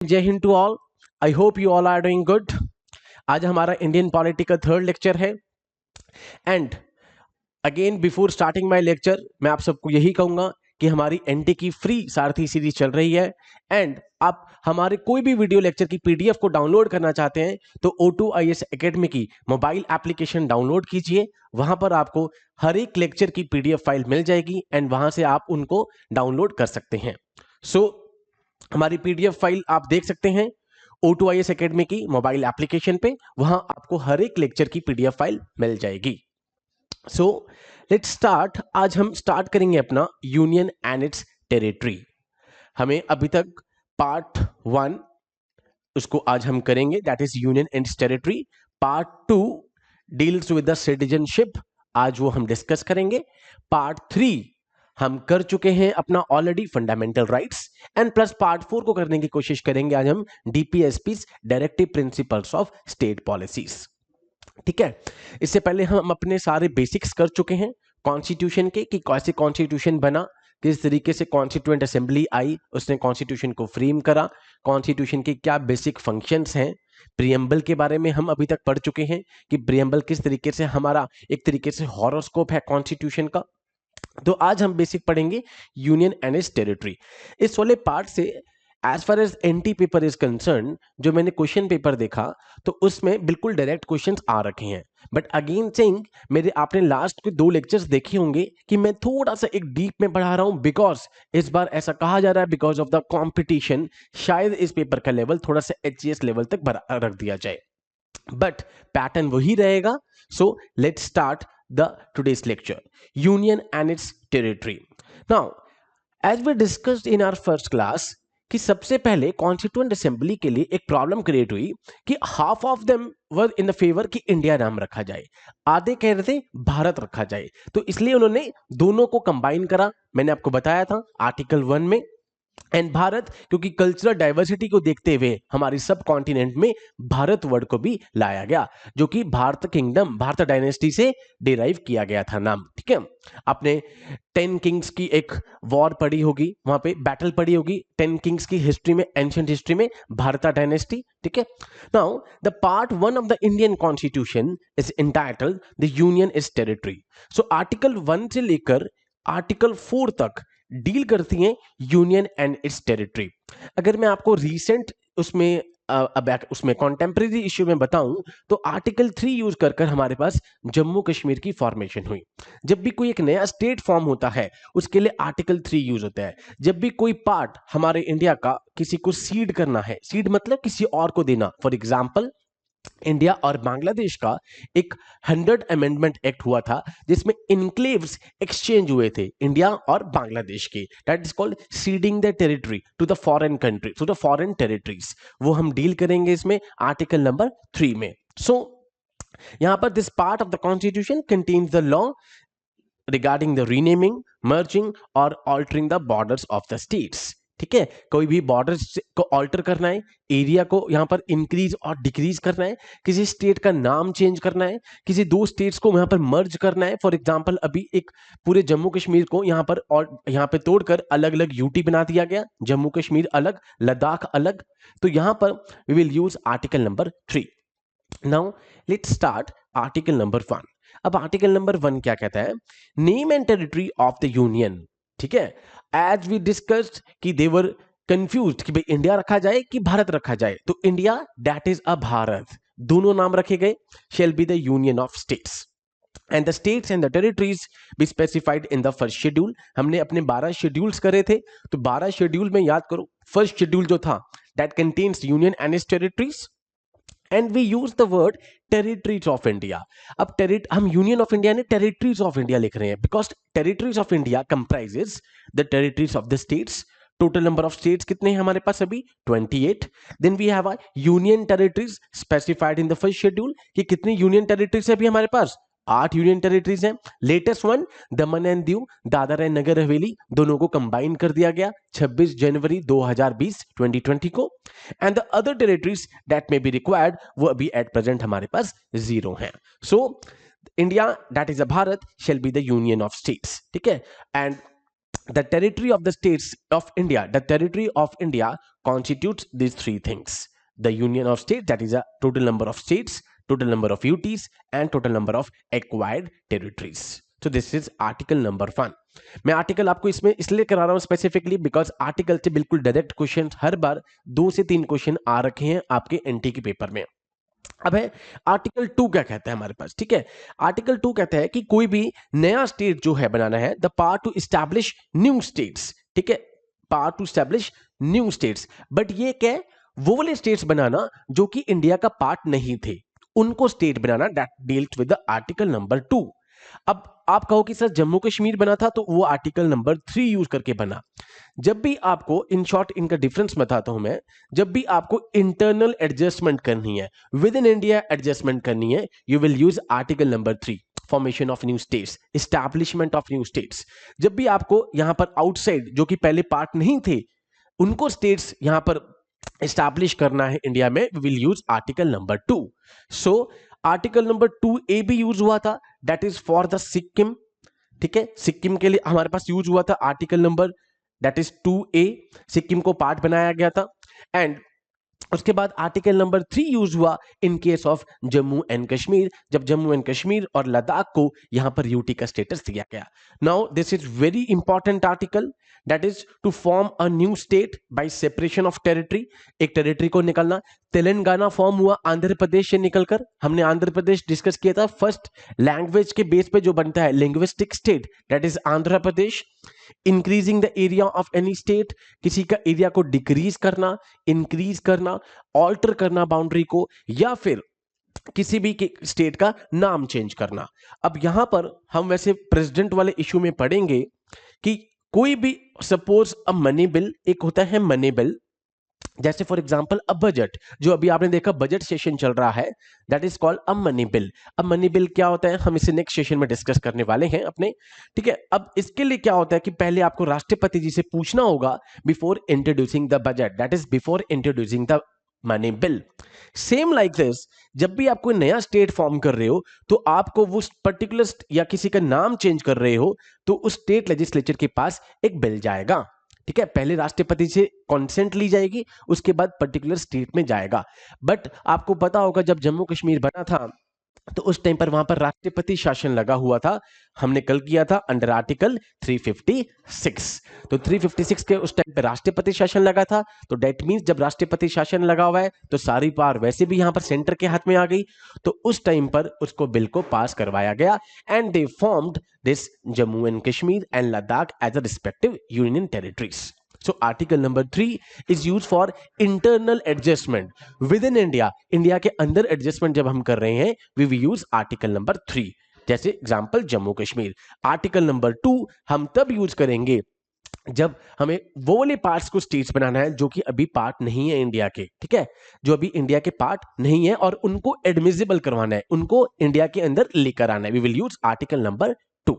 जय Hind to all. I hope you all are doing good. आज हमारा इंडियन पॉलिटी का थर्ड लेक्चर है and again before starting my lecture मैं आप सबको यही कहूंगा कि हमारी एनटी की फ्री सारथी सीरीज चल रही है एंड आप हमारे कोई भी वीडियो लेक्चर की पीडीएफ को डाउनलोड करना चाहते हैं तो O2IAS एकेडमी की मोबाइल एप्लीकेशन डाउनलोड कीजिए। वहां पर आपको हर एक लेक्चर की पीडीएफ फाइल मिल जाएगी एंड वहां से आप उनको डाउनलोड कर सकते हैं। सो हमारी पीडीएफ फाइल आप देख सकते हैं O2IAS एकेडमी की मोबाइल एप्लीकेशन पे, वहां आपको हर एक लेक्चर की पीडीएफ फाइल मिल जाएगी। So let's start. आज हम स्टार्ट करेंगे अपना यूनियन एंड इट्स टेरिटरी। हमें अभी तक पार्ट 1 उसको आज हम करेंगे, that is union and it's territory. Part 2 deals with the citizenship, आज वो हम डिस्कस करेंगे। पार्ट 3 हम कर चुके हैं अपना already fundamental rights and plus part 4 को करने की कोशिश करेंगे आज हम DPSPs directive principles of state policies. ठीक है, इससे पहले हम अपने सारे बेसिक्स कर चुके हैं कॉन्स्टिट्यूशन के कि कैसे कॉन्स्टिट्यूशन बना, किस तरीके से कॉन्स्टिट्यूएंट असेंबली आई, उसने कॉन्स्टिट्यूशन को फ्रेम करा, कॉन्स्टिट्यूशन के क्या बेसिक फंक्शंस हैं। प्रियम्बल के बारे में हम अभी तक पढ़ चुके हैं कि प्रियम्बल किस तरीके से हमारा एक तरीके से हॉरोस्कोप है कॉन्स्टिट्यूशन का। तो आज हम बेसिक पढ़ेंगे यूनियन एंड इट्स टेरिटरी। इस वाले पार्ट से as far as NT paper is concerned, जो मैंने क्वेश्चन पेपर देखा तो उसमें बिल्कुल डायरेक्ट क्वेश्चंस आ रखे हैं। बट अगेन सेइंग, मेरे आपने लास्ट के 2 लेक्चर्स देखे होंगे कि मैं थोड़ा सा एक डीप में पढ़ा रहा हूं बिकॉज इस बार ऐसा कहा जा रहा है बिकॉज ऑफ द कॉम्पिटिशन शायद इस पेपर का लेवल थोड़ा सा HCS लेवल तक रख दिया जाए, बट पैटर्न वही रहेगा। So let's start the today's lecture, union and its territory. Now as we discussed in our first class कि सबसे पहले कॉन्स्टिट्यूएंट असेंबली के लिए एक प्रॉब्लम क्रिएट हुई कि half of them were in the favour कि इंडिया नाम रखा जाए, आधे कह रहे थे भारत रखा जाए। तो इसलिए उन्होंने दोनों को कंबाइन करा। मैंने आपको बताया था आर्टिकल 1 में एंड भारत, क्योंकि कल्चरल डाइवर्सिटी को देखते हुए हमारी सब कॉन्टिनेंट में भारत वर्ड को भी लाया गया, जो कि भारत किंगडम, भारत डायनेस्टी से डिराइव किया गया था नाम। ठीक है, आपने 10 किंग्स की एक वॉर पढ़ी होगी, वहां पे बैटल पढ़ी होगी 10 किंग्स की हिस्ट्री में, एंशिएंट हिस्ट्री में, भारत डायनेस्टी। ठीक है, now the part 1 of the Indian constitution is entitled the union is territory. So article 1 से लेकर आर्टिकल 4 तक डील करती हैं यूनियन एंड इट्स टेरिटरी। अगर मैं आपको रीसेंट उसमें उसमें कॉन्टेम्परेरी इश्यू में बताऊं तो आर्टिकल 3 यूज कर कर हमारे पास जम्मू कश्मीर की फॉर्मेशन हुई। जब भी कोई एक नया स्टेट फॉर्म होता है उसके लिए आर्टिकल 3 यूज होता है। जब भी कोई पार्ट हमारे इंडिया का किसी को सीड करना है, सीड मतलब किसी और को देना, फॉर एग्जाम्पल इंडिया और बांग्लादेश का एक 100 अमेंडमेंट एक्ट हुआ था जिसमें इनक्लेव्स एक्सचेंज हुए थे इंडिया और बांग्लादेश के, that is called ceding the territory to the foreign country, to the foreign territories. वो हम डील करेंगे इसमें आर्टिकल नंबर 3 में। सो यहां पर this part of the constitution contains the law regarding the renaming, merging और altering the borders of the states. ठीक है, कोई भी बॉर्डर्स को ऑल्टर करना है, एरिया को यहां पर इंक्रीज और डिक्रीज करना है, किसी स्टेट का नाम चेंज करना है, किसी 2 स्टेट्स को यहां पर मर्ज करना है। फॉर एग्जांपल अभी एक पूरे जम्मू कश्मीर को यहां पर और यहां पे तोड़कर अलग अलग यूटी बना दिया गया, जम्मू कश्मीर अलग, लद्दाख अलग। तो यहां पर we will use article number 3। Now let's start article number 1। अब आर्टिकल नंबर 1 क्या कहता है? Name and territory of the union. ठीक है, एज वी डिस्कस्ड कि दे वर कंफ्यूज्ड कि भाई इंडिया रखा जाए कि भारत रखा जाए, तो India that is a Bharat, दोनों नाम रखे गए, shall be the union of states and the states and the territories be specified in the first schedule. हमने अपने 12 शेड्यूल्स करे थे, तो 12 शेड्यूल में याद करो फर्स्ट शेड्यूल जो था that contains union and its territories and we use the word territories of India. अब हम यूनियन ऑफ इंडिया ने टेरिटरीज ऑफ इंडिया लिख रहे हैं because territories of India comprises the territories of the states. Total number of states कितने हैं हमारे पास अभी? 28। Then we have a union territories specified in the first schedule कि कितनी यूनियन टेरिटरीज है अभी हमारे पास? 8 यूनियन टेरिटरीज हैं। Latest one Daman and Diu, Dadar and Nagar Haveli, दोनों को कंबाइन कर दिया गया 26 जनवरी 2020 को। And the other territories that may be required, वो अभी एट प्रेजेंट हमारे पास 0 हैं। So India that is a Bharat shall be the union of states. ठीक है, and the territory of the states of India, the territory of India constitutes these three things: the union of states, that is a total number of states, total number of UTs, and total number of acquired territories. So this is article number 1. मैं article आपको इसमें इसलिए करा रहा हूं specifically because article से बिल्कुल direct question हर बार 2 से 3 क्वेश्चन आ रखे हैं आपके एनटी के पेपर में. अब है आर्टिकल 2 क्या कहता है हमारे पास. ठीक है, आर्टिकल 2 कहता है कि कोई भी नया स्टेट जो है बनाना है, the power to establish new states. ठीक है, power to establish new states. But ये क्या है, वो वाले स्टेट्स बनाना जो कि इंडिया का पार्ट नहीं थे, उनको state banana. That deals with the article number 2. अब आप कहो कि सर जम्मू कश्मीर बना था तो वो आर्टिकल नंबर 3 यूज करके बना. जब भी आपको, इन शॉर्ट इनका डिफरेंस बताता हूं मैं, जब भी आपको इंटरनल एडजस्टमेंट करनी है, विद इन इंडिया एडजस्टमेंट करनी है, you will use article number 3, formation of new states, establishment of new states. जब भी आपको यहां पर आउटसाइड जो कि पहले पार्ट नहीं थे उनको स्टेट्स यहां पर एस्टैब्लिश करना है इंडिया में, we will use article number 2. So article number 2A भी यूज हुआ था, that is for the Sikkim. ठीक है, सिक्किम के लिए हमारे पास यूज हुआ था article number that is 2A. Sikkim को पार्ट बनाया गया था. एंड उसके बाद आर्टिकल नंबर 3 यूज हुआ इन case of Jammu and Kashmir, जब जम्मू एंड कश्मीर और लद्दाख को यहां पर यूटी का स्टेटस दिया गया. Now this is very important article, that is to form a new state by separation of territory. एक टेरिटरी को निकलना. तेलंगाना फॉर्म हुआ आंध्र प्रदेश से निकलकर. हमने आंध्र प्रदेश डिस्कस किया था. फर्स्ट लैंग्वेज के बेस पे जो बनता है linguistic state, that is Andhra Pradesh. Increasing the area of any state, किसी का एरिया को डिक्रीज करना, इंक्रीज करना, ऑल्टर करना बाउंड्री को, या फिर किसी भी स्टेट का नाम चेंज करना. अब यहां पर हम वैसे प्रेसिडेंट वाले इश्यू में पढ़ेंगे कि कोई भी सपोज अ मनी बिल, एक होता है मनी बिल, जैसे फॉर एग्जांपल अ बजट, जो अभी आपने देखा बजट सेशन चल रहा है, that is called a money bill. अब मनी बिल क्या होता है हम इसे नेक्स्ट सेशन में डिस्कस करने वाले हैं अपने. ठीक है, अब इसके लिए क्या होता है कि पहले आपको राष्ट्रपति जी से पूछना होगा before introducing the budget, that is before introducing the money bill. Same like this, जब भी आप कोई नया स्टेट फॉर्म कर रहे हो तो आपको वो पर्टिकुलर या किसी का नाम चेंज कर रहे हो तो उस स्टेट लेजिस्लेचर के पास एक बिल जाएगा. ठीक है, पहले राष्ट्रपति से कंसेंट ली जाएगी, उसके बाद पर्टिकुलर स्टेट में जाएगा. बट आपको पता होगा जब जम्मू कश्मीर बना था तो उस टाइम पर वहां पर राष्ट्रपति शासन लगा हुआ था. हमने कल किया था अंडर आर्टिकल 356. तो 356 के उस टाइम पर राष्ट्रपति शासन लगा था. तो दैट मींस जब राष्ट्रपति शासन लगा हुआ है तो सारी पावर वैसे भी यहां पर सेंटर के हाथ में आ गई. तो उस टाइम पर उसको बिल को पास करवाया गया and they formed this Jammu and Kashmir and Ladakh as a respective union territories. So article number 3 is used for internal adjustment within India. India के अंदर एडजस्टमेंट जब हम कर रहे हैं we will use article number 3. जैसे example Jammu Kashmir. Article number 2 हम तब यूज करेंगे जब हमें वो वाले पार्ट्स को स्टेट्स बनाना है जो कि अभी पार्ट नहीं है इंडिया के. ठीक है, जो अभी इंडिया के पार्ट नहीं है और उनको एडमिसिबल करवाना है, उनको इंडिया के अंदर लेकर आना है. We will use article number 2.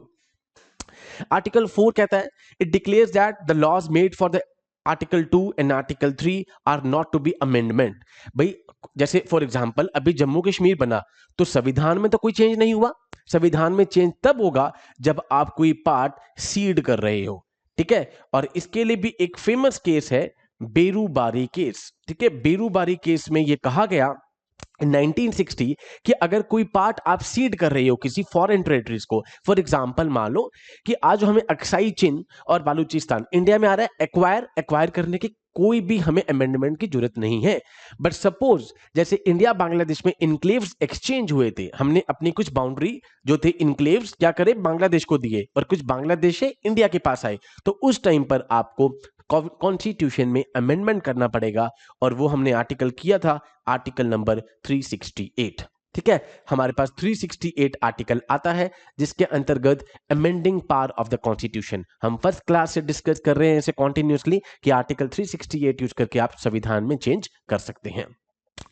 Article 4 कहता है it declares that the laws made for the article 2 and article 3 are not to be amendment. भाई जैसे फॉर एग्जांपल अभी जम्मू कश्मीर बना तो संविधान में तो कोई चेंज नहीं हुआ. संविधान में चेंज तब होगा जब आप कोई पार्ट सीड कर रहे हो. ठीक है, और इसके लिए भी एक फेमस केस है बेरूबारी केस. ठीक है, बेरूबारी केस में यह कहा गया 1960 कि अगर कोई पार्ट आप सीड कर रहे हो किसी फॉरेन टेरिटरीज को, फॉर एग्जांपल मान लो कि आज हमें अक्साई चिन और बालूचिस्तान इंडिया में आ रहा है, एक्वायर करने की कोई भी हमें अमेंडमेंट की जरूरत नहीं है. बट सपोज जैसे इंडिया बांग्लादेश में इनक्लेव्स एक्सचेंज हुए थे, हमने अपनी कुछ बाउंड्री जो थे इनक्लेव्स क्या करे बांग्लादेश को दिए और कुछ बांग्लादेश से इंडिया के पास आए, तो उस टाइम पर आपको कॉन्स्टिट्यूशन में अमेंडमेंट करना पड़ेगा और वो हमने आर्टिकल किया था आर्टिकल नंबर 368. ठीक है, हमारे पास 368 आर्टिकल आता है जिसके अंतर्गत amending power of the constitution. हम फर्स्ट क्लास से डिस्कस कर रहे हैं इसे कॉन्टिन्यूसली कि आर्टिकल 368 यूज करके आप संविधान में चेंज कर सकते हैं.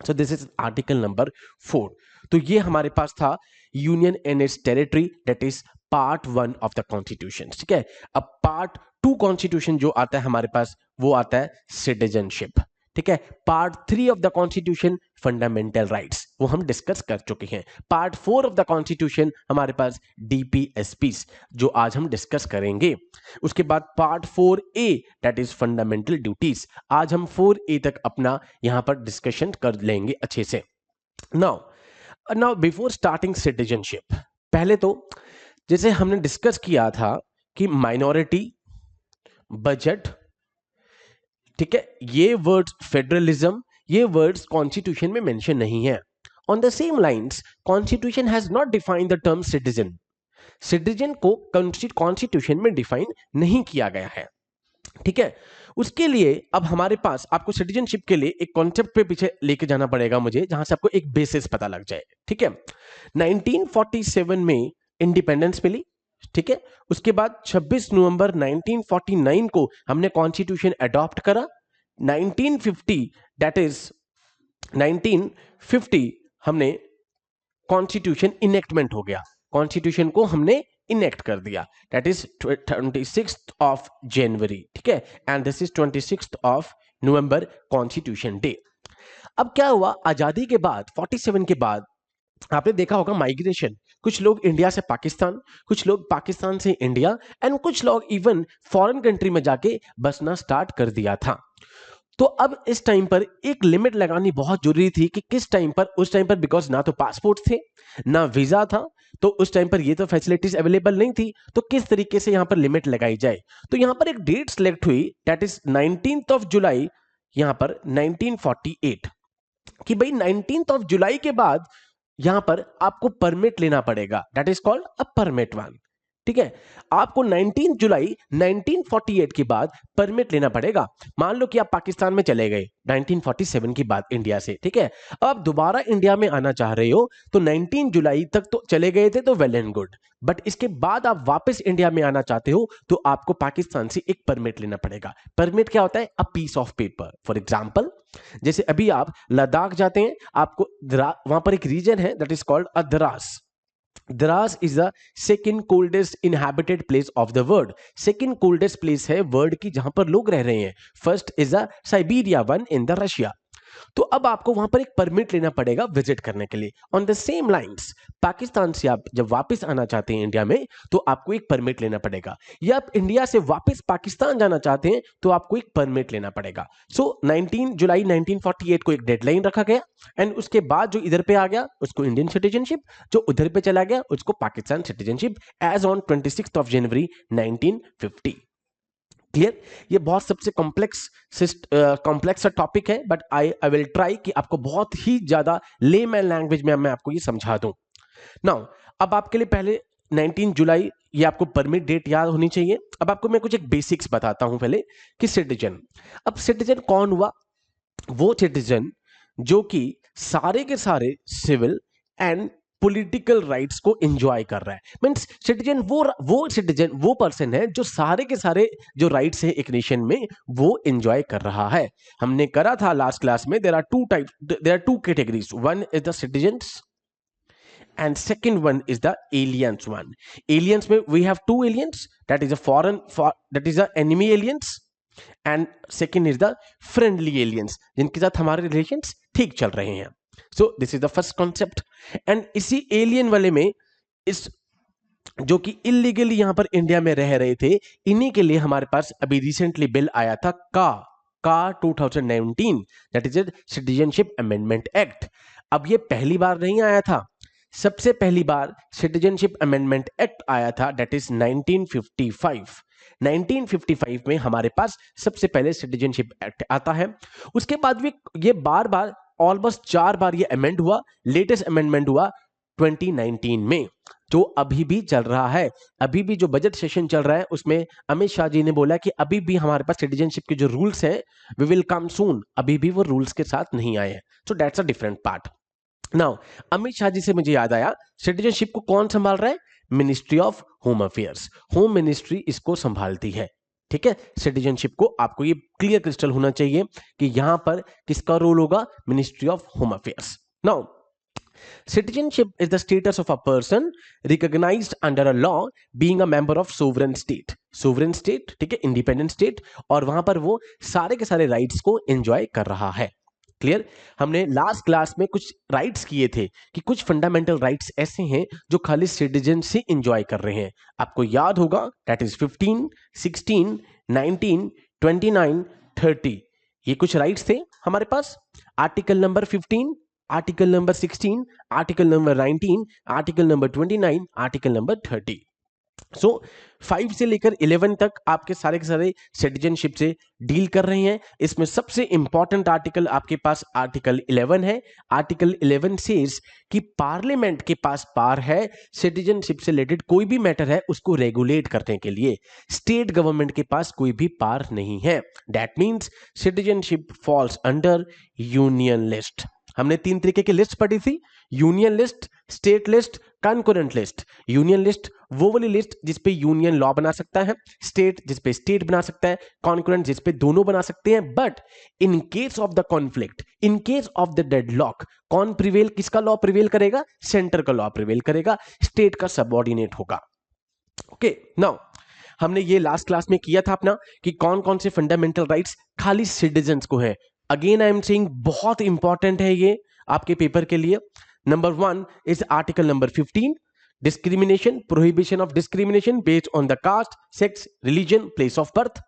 So this is article number 4. तो ये हमारे पास था union and it's territory, that is part 1 of the constitution. ठीक है, अब पार्ट 2 कॉन्स्टिट्यूशन जो आता है हमारे पास वो आता है सिटीजनशिप. ठीक है। Part 3 of the constitution fundamental rights, वो हम डिस्कस कर चुके हैं। पार्ट 4 ऑफ द कॉन्स्टिट्यूशन हमारे पास डीपीएसपीस, जो आज हम डिस्कस करेंगे। उसके बाद part 4A that is fundamental duties, आज हम 4A तक अपना यहां पर डिस्कशन कर लेंगे अच्छे से। नाउ बिफोर स्टार्टिंग सिटीजनशिप, पहले तो जैसे हमने डिस्कस किया था कि माइनॉरिटी, बजट, ठीक है, ये वर्ड्स, फेडरलिज्म, ये वर्ड्स कॉन्स्टिट्यूशन में मेंशन नहीं है। On the same lines constitution has not defined the term citizen, citizen को कॉन्स्टिट्यूशन में डिफाइन नहीं किया गया है, ठीक है। उसके लिए अब हमारे पास, आपको सिटीजनशिप के लिए एक कॉन्सेप्ट पे पीछे लेके जाना पड़ेगा मुझे, जहां से आपको एक बेसिस पता लग जाए, ठीक है। 1947 में इंडिपेंडेंस मिली, ठीक है। उसके बाद 26 नवंबर 1949 को हमने कॉन्स्टिट्यूशन अडॉप्ट करा। 1950 दैट इज 1950 हमने कॉन्स्टिट्यूशन इनेक्टमेंट हो गया, कॉन्स्टिट्यूशन को हमने इनेक्ट कर दिया, दैट इज 26 ऑफ जनवरी, ठीक है, and this is 26 of November constitution day. अब क्या हुआ, आजादी के बाद 47 के बाद आपने देखा होगा माइग्रेशन, कुछ लोग इंडिया से पाकिस्तान, कुछ लोग पाकिस्तान से इंडिया, एंड कुछ लोग इवन फॉरेन कंट्री में जाके बसना स्टार्ट कर दिया था। तो अब इस टाइम पर एक लिमिट लगानी बहुत जरूरी थी कि किस टाइम पर, उस टाइम पर बिकॉज ना तो पासपोर्ट थे ना वीजा था, तो उस टाइम पर ये तो फैसिलिटीज अवेलेबल नहीं थी, तो किस तरीके से यहां पर लिमिट लगाई जाए। तो यहां पर एक डेट सिलेक्ट हुई, that is 19th of July, यहां पर 1948, कि भाई 19th ऑफ जुलाई के बाद यहां पर आपको परमिट लेना पड़ेगा, that is called a permit one, ठीक है। आपको 19 जुलाई 1948 के बाद परमिट लेना पड़ेगा। मान लो कि आप पाकिस्तान में चले गए 1947 की बात, इंडिया से, ठीक है। अब आप दोबारा इंडिया में आना चाह रहे हो, तो 19 जुलाई तक तो चले गए थे, तो वेल एंड गुड, बट इसके बाद आप वापस इंडिया में आना चाहते हो तो आपको पाकिस्तान से एक परमिट लेना पड़ेगा। परमिट क्या होता है? A piece of paper. For example, जैसे अभी आप लद्दाख जाते हैं, आपको वहां पर एक रीजन है that is called a Dras. Dras is the second coldest inhabited place of the world, second coldest place है वर्ल्ड की जहां पर लोग रह रहे हैं। First is the Siberia one in the Russia. तो अब आपको वहां पर एक परमिट लेना पड़ेगा विजिट करने के लिए। On the same lines Pakistan से आप जब वापस आना चाहते हैं इंडिया में, तो आपको एक परमिट लेना पड़ेगा, या आप इंडिया से वापस पाकिस्तान जाना चाहते हैं तो आपको एक परमिट लेना पड़ेगा। सो 19 जुलाई 1948 को एक डेडलाइन रखा गया, एंड उसके बाद जो इधर पे आ गया उसको इंडियन सिटीजनशिप, जो उधर पे चला गया उसको Pakistan citizenship, as on 26 of January 1950। Clear? ये बहुत सबसे कॉम्प्लेक्स टॉपिक है, बट आई विल ट्राई कि आपको बहुत ही ज्यादा लेमैन लैंग्वेज में मैं आपको ये समझा दूं। नाउ अब आपके लिए पहले 19 जुलाई ये आपको परमिट डेट याद होनी चाहिए। अब आपको मैं कुछ एक बेसिक्स बताता हूं पहले कि सिटीजन, अब सिटीजन कौन हुआ? वो सिटीजन जो कि सारे के सारे सिविल एंड पॉलिटिकल राइट्स को एंजॉय कर रहा है। मींस सिटीजन वो सिटीजन वो पर्सन है जो सारे के सारे जो राइट्स है एक नेशन में वो एंजॉय कर रहा है। हमने करा था लास्ट क्लास में, there are two categories, one is the citizens and second one is the aliens one. Aliens में we have two aliens, that is a that is a enemy aliens, and second is the friendly aliens, जिनके साथ हमारे relations ठीक चल रहे हैं। So this is the first concept, and इसी alien वाले में इस जो कि इलीगली यहां पर इंडिया में रह रहे थे, इन्हीं के लिए हमारे पास अभी रिसेंटली बिल आया था का 2019, that is citizenship amendment act. अब ये पहली बार नहीं आया था, सबसे पहली बार सिटीजनशिप अमेंडमेंट एक्ट आया था, दैट इज 1955। 1955 में हमारे पास सबसे पहले सिटीजनशिप एक्ट आता है। उसके बाद भी ये बार बार ऑलमोस्ट 4 बार ये अमेंड हुआ। लेटेस्ट अमेंडमेंट हुआ 2019 में, जो अभी भी चल रहा है। अभी भी जो बजट सेशन चल रहा है उसमें अमित शाह जी ने बोला कि अभी भी हमारे पास सिटीजनशिप के जो रूल्स हैं वी विल कम सून, अभी भी वो रूल्स के साथ नहीं आए हैं। So that's a different part. Now Amit Shah ji से मुझे याद आया, सिटीजनशिप को कौन संभाल रहा है? Ministry of home affairs, home ministry इसको संभालती है। ठीक है, सिटीजनशिप को आपको ये क्लियर क्रिस्टल होना चाहिए कि यहां पर किसका रोल होगा? Ministry of home affairs. Now Citizenship is the status of a person recognized under a law being a member of sovereign state. Sovereign state, ठीक है, इंडिपेंडेंट स्टेट, और वहां पर वो सारे के सारे राइट्स को एंजॉय कर रहा है. क्लियर. हमने लास्ट क्लास में कुछ राइट्स किए थे कि कुछ फंडामेंटल राइट्स ऐसे हैं जो खाली सिटीजन से एंजॉय कर रहे हैं. आपको याद होगा, दैट इज 15, 16, 19, 29, 30. ये कुछ राइट्स थे हमारे पास. Article number 15, article number 16, article number 19, article number 29, article number 30. So 5 से लेकर 11 तक आपके सारे के सारे सिटीजनशिप से डील कर रहे हैं. इसमें सबसे इंपॉर्टेंट आर्टिकल आपके पास आर्टिकल 11 है. आर्टिकल 11 सेज कि पार्लियामेंट के पास पावर है सिटीजनशिप से रिलेटेड कोई भी मैटर है उसको रेगुलेट करने के लिए. स्टेट गवर्नमेंट के पास कोई भी पावर नहीं है. That means citizenship falls under union list. हमने 3 तरीके की लिस्ट पढ़ी थी, union list, state list, concurrent list. Union list वो वाली लिस्ट जिसपे यूनियन लॉ बना सकता है, स्टेट जिसपे स्टेट बना सकता है, कॉन्करेंट जिसपे दोनों बना सकते हैं. But in case of the conflict, in case of the deadlock, कौन प्रिवेल, किसका लॉ प्रिवेल करेगा? सेंटर का लॉ प्रिवेल करेगा, स्टेट का सबऑर्डिनेट होगा. ओके, नाउ हमने ये लास्ट क्लास में किया था अपना कि कौन कौन से फंडामेंटल राइट्स खाली सिटीजन्स को है. अगेन आई एम सेइंग बहुत इंपॉर्टेंट है ये आपके पेपर के लिए. Number 1 is article number 15, discrimination, prohibition of discrimination based on the caste, sex, religion, place of birth.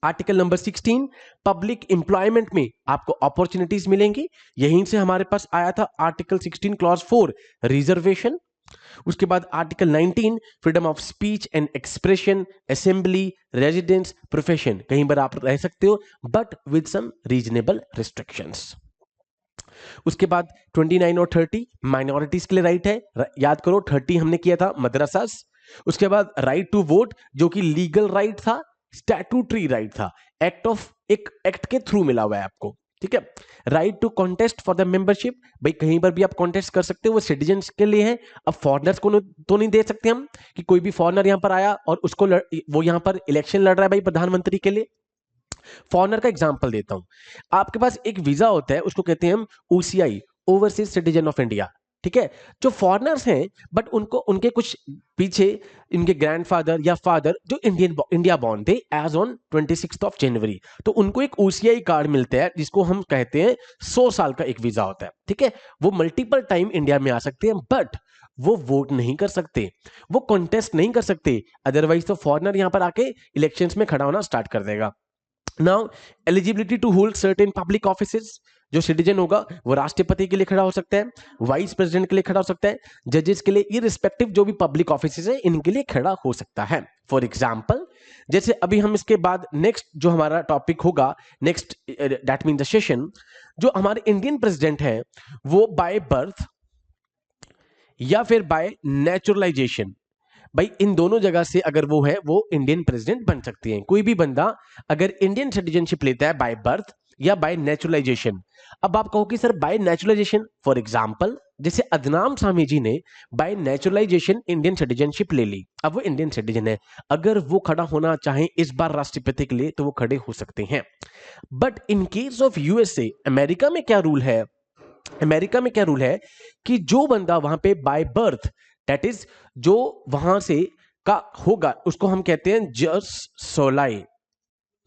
Article number 16, public employment में आपको अपॉर्चुनिटीज मिलेंगी. यहीं से हमारे पास आया था आर्टिकल 16 क्लॉज 4, रिजर्वेशन. उसके बाद article 19, freedom of speech and expression, assembly, residence, profession. कहीं पर आप रह सकते हो but with some reasonable restrictions. उसके बाद 29 और 30 माइनॉरिटीज के लिए राइट है. याद करो 30 हमने किया था मदरसास. उसके बाद राइट टू वोट जो कि लीगल राइट था, स्टैट्यूटरी राइट था, एक एक्ट के थ्रू मिला हुआ है आपको. ठीक है. Right to contest for the membership, भाई कहीं पर भी आप कॉन्टेस्ट कर सकते हो, वो सिटीजन्स के लिए है. अब फॉरेनर्स को तो नहीं दे सकते हम कि कोई भी फॉरेनर यहां पर आया और उसको वो यहां पर इलेक्शन लड़ रहा है भाई प्रधानमंत्री के लिए. फॉरेनर का एग्जांपल देता हूं. आपके पास एक वीजा होता है, उसको कहते हैं हम OCI, overseas citizen of India. ठीक है. जो फॉरेनर्स हैं बट उनको उनके कुछ पीछे इनके ग्रैंडफादर या फादर जो इंडिया बॉर्न थे एज ऑन 26 ऑफ जनवरी, तो उनको एक ओसीआई कार्ड मिलता है जिसको हम कहते हैं 100 साल का एक वीजा होता है. ठीक है. वो मल्टीपल टाइम इंडिया में आ सकते हैं बट वो वोट नहीं कर सकते, वो कॉन्टेस्ट नहीं कर सकते. अदरवाइज तो फॉरेनर यहां पर आके इलेक्शंस में खड़ा होना स्टार्ट कर देगा. Now eligibility to hold certain public offices, जो सिटीजन होगा वो राष्ट्रपति के लिए खड़ा हो सकता है, वाइस प्रेसिडेंट के लिए खड़ा हो सकता है, जजेस के लिए, इररिस्पेक्टिव जो भी पब्लिक ऑफिसेज है इनके लिए खड़ा हो सकता है. फॉर एग्जांपल, जैसे अभी हम इसके बाद नेक्स्ट जो हमारा टॉपिक होगा, next that mean the session, जो हमारे इंडियन प्रेसिडेंट है वो बाय बर्थ या फिर बाय नेचुरलाइजेशन, भाई इन दोनों जगह से अगर वो है वो इंडियन प्रेसिडेंट बन सकते हैं. कोई भी बंदा अगर इंडियन सिटीजनशिप लेता है बाय बर्थ या बाय नेचुरलाइजेशन. अब आप कहो कि sir bye naturalisation, for example जैसे अदनाम सामी जी ने बाय नेचुरलाइजेशन इंडियन सिटीजनशिप ले ली, अब वो इंडियन सिटीजन है. अगर वो खड़ा होना चाहे इस बार राष्ट्रपति के लिए तो वो खड़े हो सकते हैं. But in case of USA, America में क्या रूल है? अमेरिका में क्या रूल है कि जो बंदा वहां पे बाय बर्थ, दैट इज जो वहां से का होगा, उसको हम कहते हैं जस सोलाई.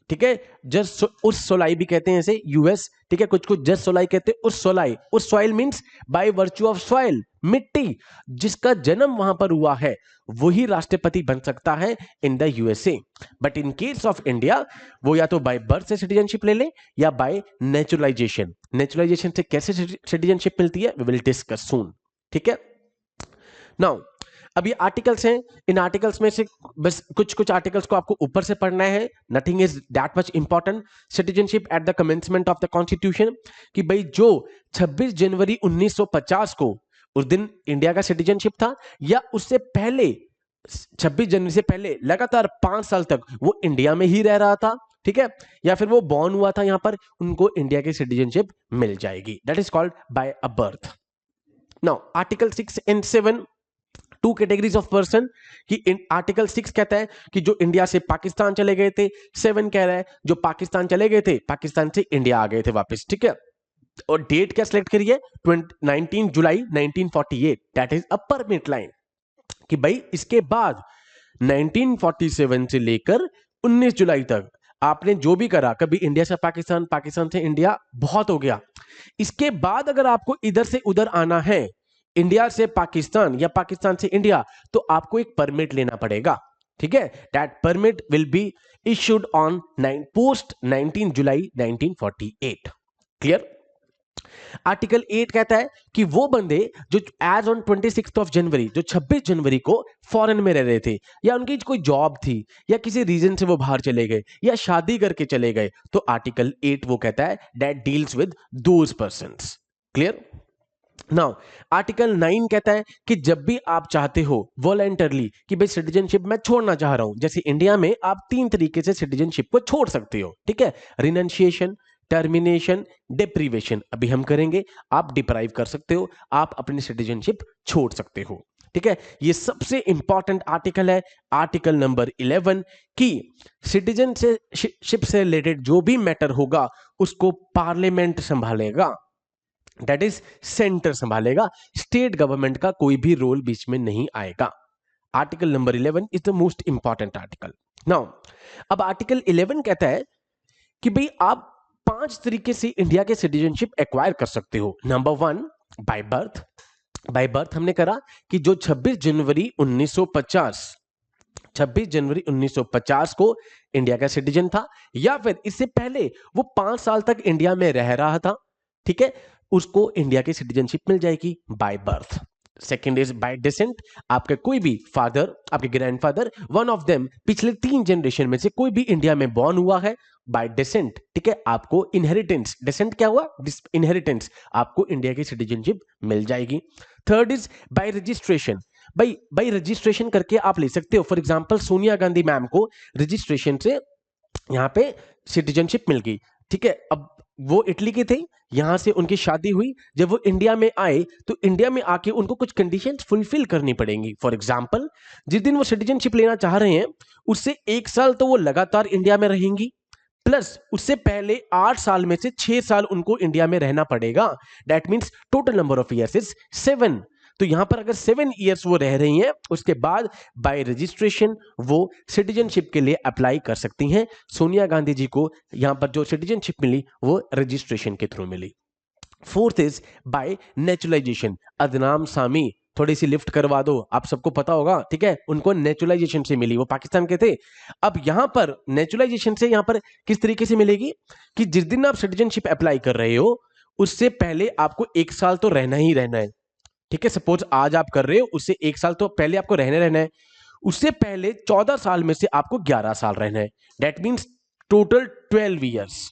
ठीक है. जस उस सोलाई भी कहते हैं ऐसे यूएस. ठीक है. कुछ कुछ जस सोलाई कहते हैं उस सोलाई. उस soil means by virtue of soil, मिट्टी, जिसका जन्म वहां पर हुआ है वही राष्ट्रपति बन सकता है in the USA. But in case of India वो या तो बाय बर्थ से सिटीजनशिप ले ले या बाय नेचुरलाइजेशन. नेचुरलाइजेशन से कैसे सिटीजनशिप मिलती है वी विल डिस्कस सून. ठीक है. नाउ अब ये आर्टिकल्स हैं, इन आर्टिकल्स में से बस कुछ कुछ आर्टिकल्स को आपको ऊपर से पढ़ना है. Nothing is that much important. Citizenship at the commencement of the constitution, कि भाई जो 26 जनवरी 1950 को उस दिन इंडिया का सिटीजनशिप था या उससे पहले 26 जनवरी से पहले लगातार 5 साल तक वो इंडिया में ही रह रहा था. ठीक है. या फिर वो बॉर्न हुआ था यहां पर, उनको इंडिया की सिटीजनशिप मिल जाएगी. That is called by a birth. Now article 6 and 7, two categories of person, कि इन आर्टिकल 6 कहता है कि जो इंडिया से पाकिस्तान चले गए थे. 7 कह रहा है जो पाकिस्तान चले गए थे, पाकिस्तान से इंडिया आ गए थे वापस. ठीक है. और डेट क्या सिलेक्ट करिए, 19 जुलाई 1948, that is a permit line, कि भाई इसके बाद 1947 से लेकर 19 जुलाई तक आपने जो भी करा, कभी इंडिया से पाकिस्तान, पाकिस्तान से इंडिया, बहुत हो गया। इसके बाद अगर आपको इधर से उधर आना है, इंडिया से पाकिस्तान या पाकिस्तान से इंडिया, तो आपको एक परमिट लेना पड़ेगा, ठीक है। That permit will be issued on post 19 July 1948। Clear. Article 8 कहता है कि वो बंदे जो एज ऑन 26 जनवरी, जो 26 जनवरी को फॉरेन में रह रहे थे, या उनकी कोई जॉब थी, या किसी रीजन से वो बाहर चले गए, या शादी करके चले गए, तो आर्टिकल 8 वो कहता है that deals with those persons. Clear. Now article 9 कहता है कि जब भी आप चाहते हो वॉलंटरली कि भाई सिटीजनशिप मैं छोड़ना चाह रहा हूं, जैसे इंडिया में आप 3 तरीके से सिटीजनशिप को छोड़ सकते हो, ठीक है। रिनंशिएशन, टर्मिनेशन, डिप्रीवेशन, अभी हम करेंगे। आप डिप्राइव कर सकते हो, आप अपनी सिटीजनशिप छोड़ सकते हो, ठीक है। ये सबसे इंपॉर्टेंट आर्टिकल है, आर्टिकल नंबर 11, कि सिटीजनशिप से रिलेटेड जो भी मैटर होगा उसको पार्लियामेंट संभालेगा, दैट इज सेंटर संभालेगा, स्टेट गवर्नमेंट का कोई भी रोल बीच में नहीं आएगा। Article number 11 is the most important article. Now अब आर्टिकल 11 कहता है कि भाई आप 5 तरीके से इंडिया के सिटीजनशिप एक्वायर कर सकते हो। Number 1, by birth. By birth हमने करा कि जो 26 जनवरी 1950 को इंडिया का सिटीजन था, या फिर इससे पहले वो 5 साल तक इंडिया में रह रहा था, ठीक है, उसको इंडिया की सिटीजनशिप मिल जाएगी by birth. Second is by decent, आपके कोई भी फादर, आपके ग्रैंडफादर, वन ऑफ देम पिछले 3 जनरेशन में से कोई भी इंडिया में बॉर्न हुआ है, बाय डिसेंट, ठीक है, आपको इनहेरिटेंस, डिसेंट क्या हुआ, इनहेरिटेंस, आपको इंडिया की सिटीजनशिप मिल जाएगी। Third is by registration, bye registration करके आप ले सकते हो। For example Sonia Gandhi ma'am को रजिस्ट्रेशन से यहां पे सिटीजनशिप मिल गई, ठीक है। अब वो इटली के थे, यहां से उनकी शादी हुई, जब वो इंडिया में आए तो इंडिया में आके उनको कुछ कंडीशंस फुलफिल करनी पड़ेंगी। फॉर एग्जांपल जिस दिन वो सिटीजनशिप लेना चाह रहे हैं उससे 1 साल तो वो लगातार इंडिया में रहेंगी, प्लस उससे पहले 8 साल में से 6 साल उनको इंडिया में रहना पड़ेगा। That means total number of years is 7। तो यहां पर अगर 7 इयर्स वो रह रही हैं, उसके बाद बाय रजिस्ट्रेशन वो सिटीजनशिप के लिए अप्लाई कर सकती हैं। सोनिया गांधी जी को यहां पर जो सिटीजनशिप मिली वो रजिस्ट्रेशन के थ्रू मिली। Fourth is by naturalization. Adnan Sami थोड़ी सी लिफ्ट करवा दो, आप सबको पता होगा, ठीक है, उनको नेचुरलाइजेशन से मिली, वो पाकिस्तान के थे। अब यहां पर नेचुरलाइजेशन से यहां पर किस तरीके से मिलेगी कि जिस दिन आप सिटीजनशिप अप्लाई कर रहे हो उससे पहले आपको 1 साल तो रहना ही रहना है, ठीक है। सपोज आज आप कर रहे हो, उससे 1 साल तो पहले आपको रहना है, उससे पहले 14 साल में से आपको 11 साल रहना है, दैट मीन्स टोटल 12 ईयर्स,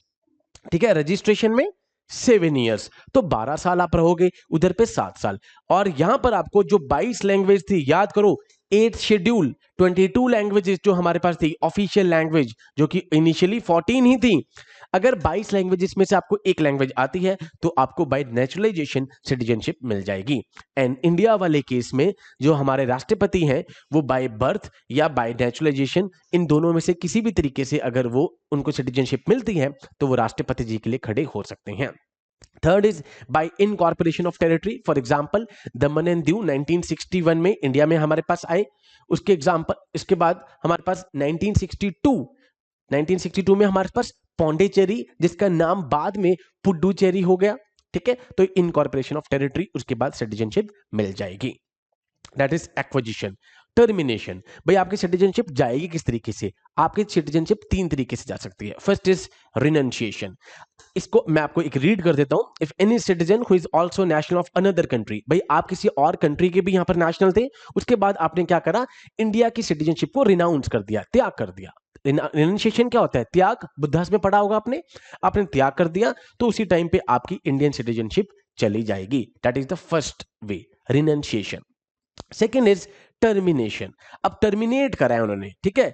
ठीक है। रजिस्ट्रेशन में 7 इयर्स, तो 12 साल आप रहोगे, उधर पे 7 साल। और यहां पर आपको जो 22 लैंग्वेज थी, याद करो 8 शेड्यूल, 22 लैंग्वेजेस जो हमारे पास थी ऑफिशियल लैंग्वेज, जो कि इनिशियली 14 ही थी। अगर 22 लैंग्वेजेस में से आपको एक लैंग्वेज आती है तो आपको बाय नेचुरलाइजेशन सिटीजनशिप मिल जाएगी। एंड इंडिया वाले केस में जो हमारे राष्ट्रपति हैं वो बाय बर्थ या बाय नेचुरलाइजेशन, इन दोनों में से किसी भी तरीके से अगर वो उनको सिटीजनशिप मिलती है तो वो राष्ट्रपति जी के लिए खड़े हो सकते हैं। Third is by incorporation of territory. For example Daman and Diu 1961 में इंडिया में हमारे पास आए, उसके एग्जांपल इसके बाद हमारे पास 1962 में हमारे पास पौंडीचेरी, जिसका नाम बाद में पुडुचेरी हो गया, ठीक है। तो इनकॉर्पोरेशन ऑफ टेरिटरी, उसके बाद सिटीजनशिप मिल जाएगी, दैट इज एक्विजिशन। टर्मिनेशन, भाई आपकी सिटीजनशिप जाएगी किस तरीके से, आपकी सिटीजनशिप 3 तरीके से जा सकती है। फर्स्ट इज रिनंशिएशन, इसको मैं आपको एक रीड कर देता हूं। If any citizen who is also national of another country, भाई आप किसी और कंट्री के भी यहां पर नेशनल थे, उसके बाद आपने क्या करा, इंडिया की सिटीजनशिप को रिनाउंस कर दिया, त्याग कर दिया। रिनंशिएशन क्या होता है, त्याग, बुद्धास में पढ़ा होगा आपने त्याग कर दिया, तो उसी टाइम पे आपकी इंडियन सिटीजनशिप चली जाएगी। That is the first way, renunciation. Second is termination, अब टर्मिनेट करा है उन्होंने, ठीक है।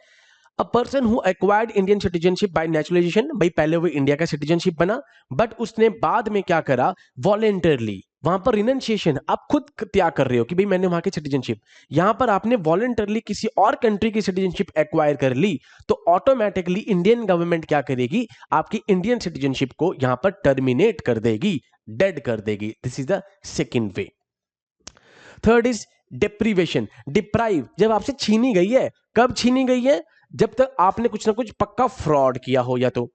A person who acquired Indian citizenship by naturalization, भाई पहले वो इंडिया का सिटीजनशिप बना, बट उसने बाद में क्या करा, वॉलेंटरली वहां पर रिनंसिएशन, आप खुद त्याग कर रहे हो कि भाई मैंने वहां की सिटीजनशिप, यहां पर आपने वॉलंटरली किसी और कंट्री की सिटीजनशिप एक्वायर कर ली, तो ऑटोमेटिकली इंडियन गवर्नमेंट क्या करेगी, आपकी इंडियन सिटीजनशिप को यहां पर टर्मिनेट कर देगी, डेड कर देगी। This is the second way. Third is deprivation, deprive, जब आपसे छीनी गई है, कब छीनी गई है, जब तक आपने कुछ ना कुछ पक्का फ्रॉड किया हो, या तो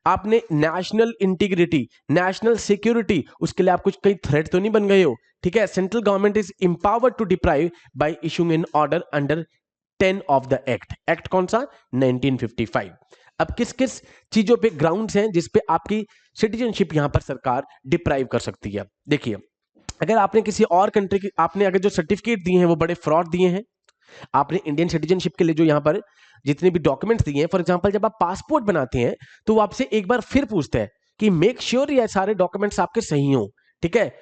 आपने नेशनल इंटीग्रिटी, नेशनल सिक्योरिटी, उसके लिए आप कुछ कहीं थ्रेट तो नहीं बन गए हो, ठीक है। Central government is empowered to deprive by issuing an order under 10 of the act. Act कौन सा, 1955। अब किस किस चीजों पे ग्राउंड्स हैं जिस पे आपकी सिटीजनशिप यहां पर सरकार डिप्राइव कर सकती है। देखिए, अगर आपने किसी और कंट्री की, आपने अगर जो सर्टिफिकेट दिए हैं वो बड़े फ्रॉड दिए हैं, आपने इंडियन सिटीजनशिप के लिए जो यहां पर जितने भी डॉक्यूमेंट्स दिए हैं, फॉर एग्जांपल जब आप पासपोर्ट बनाते हैं तो वो आपसे एक बार फिर पूछता है कि मेक श्योर ये सारे डॉक्यूमेंट्स आपके सही हो, ठीक है।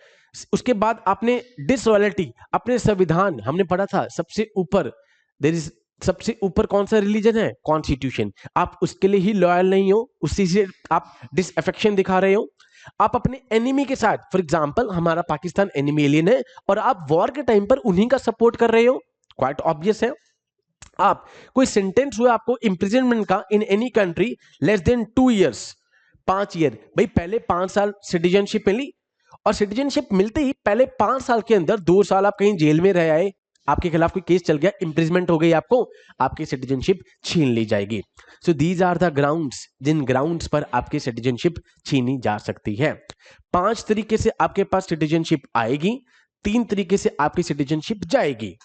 उसके बाद आपने डिसलॉयल्टी, अपने संविधान, हमने पढ़ा था सबसे ऊपर देयर इज, सबसे ऊपर कौन सा रिलीजन है, कॉन्स्टिट्यूशन, आप उसके लिए ही लॉयल नहीं हो, उसी से आप डिसअफेक्शन दिखा रहे हो। आप अपने एनिमी के साथ, फॉर एग्जांपल हमारा पाकिस्तान एनिमी एलियन है और आप वॉर के टाइम पर उन्हीं का सपोर्ट कर रहे हो, क्वाइट ऑब्वियस है। आप कोई सेंटेंस हुआ आपको इंप्रिजनमेंट का in any country less than 2 years, 5 year, भाई पहले 5 साल सिटीजनशिप मिली, और सिटीजनशिप मिलते ही पहले 5 साल के अंदर 2 साल आप कहीं जेल में रह आए, आपके खिलाफ कोई केस चल गया, इंप्रिजमेंट हो गई आपको, आपकी सिटीजनशिप छीन ली जाएगी। So these are the grounds, जिन ग्राउंड्स पर आपकी सिटीजनशिप छीनी जा सकती है। 5 तरीके से आपके पास सिटीजनशिप आएगी, 3 तरीके से आपकी सिटीजनशिप जाएगी।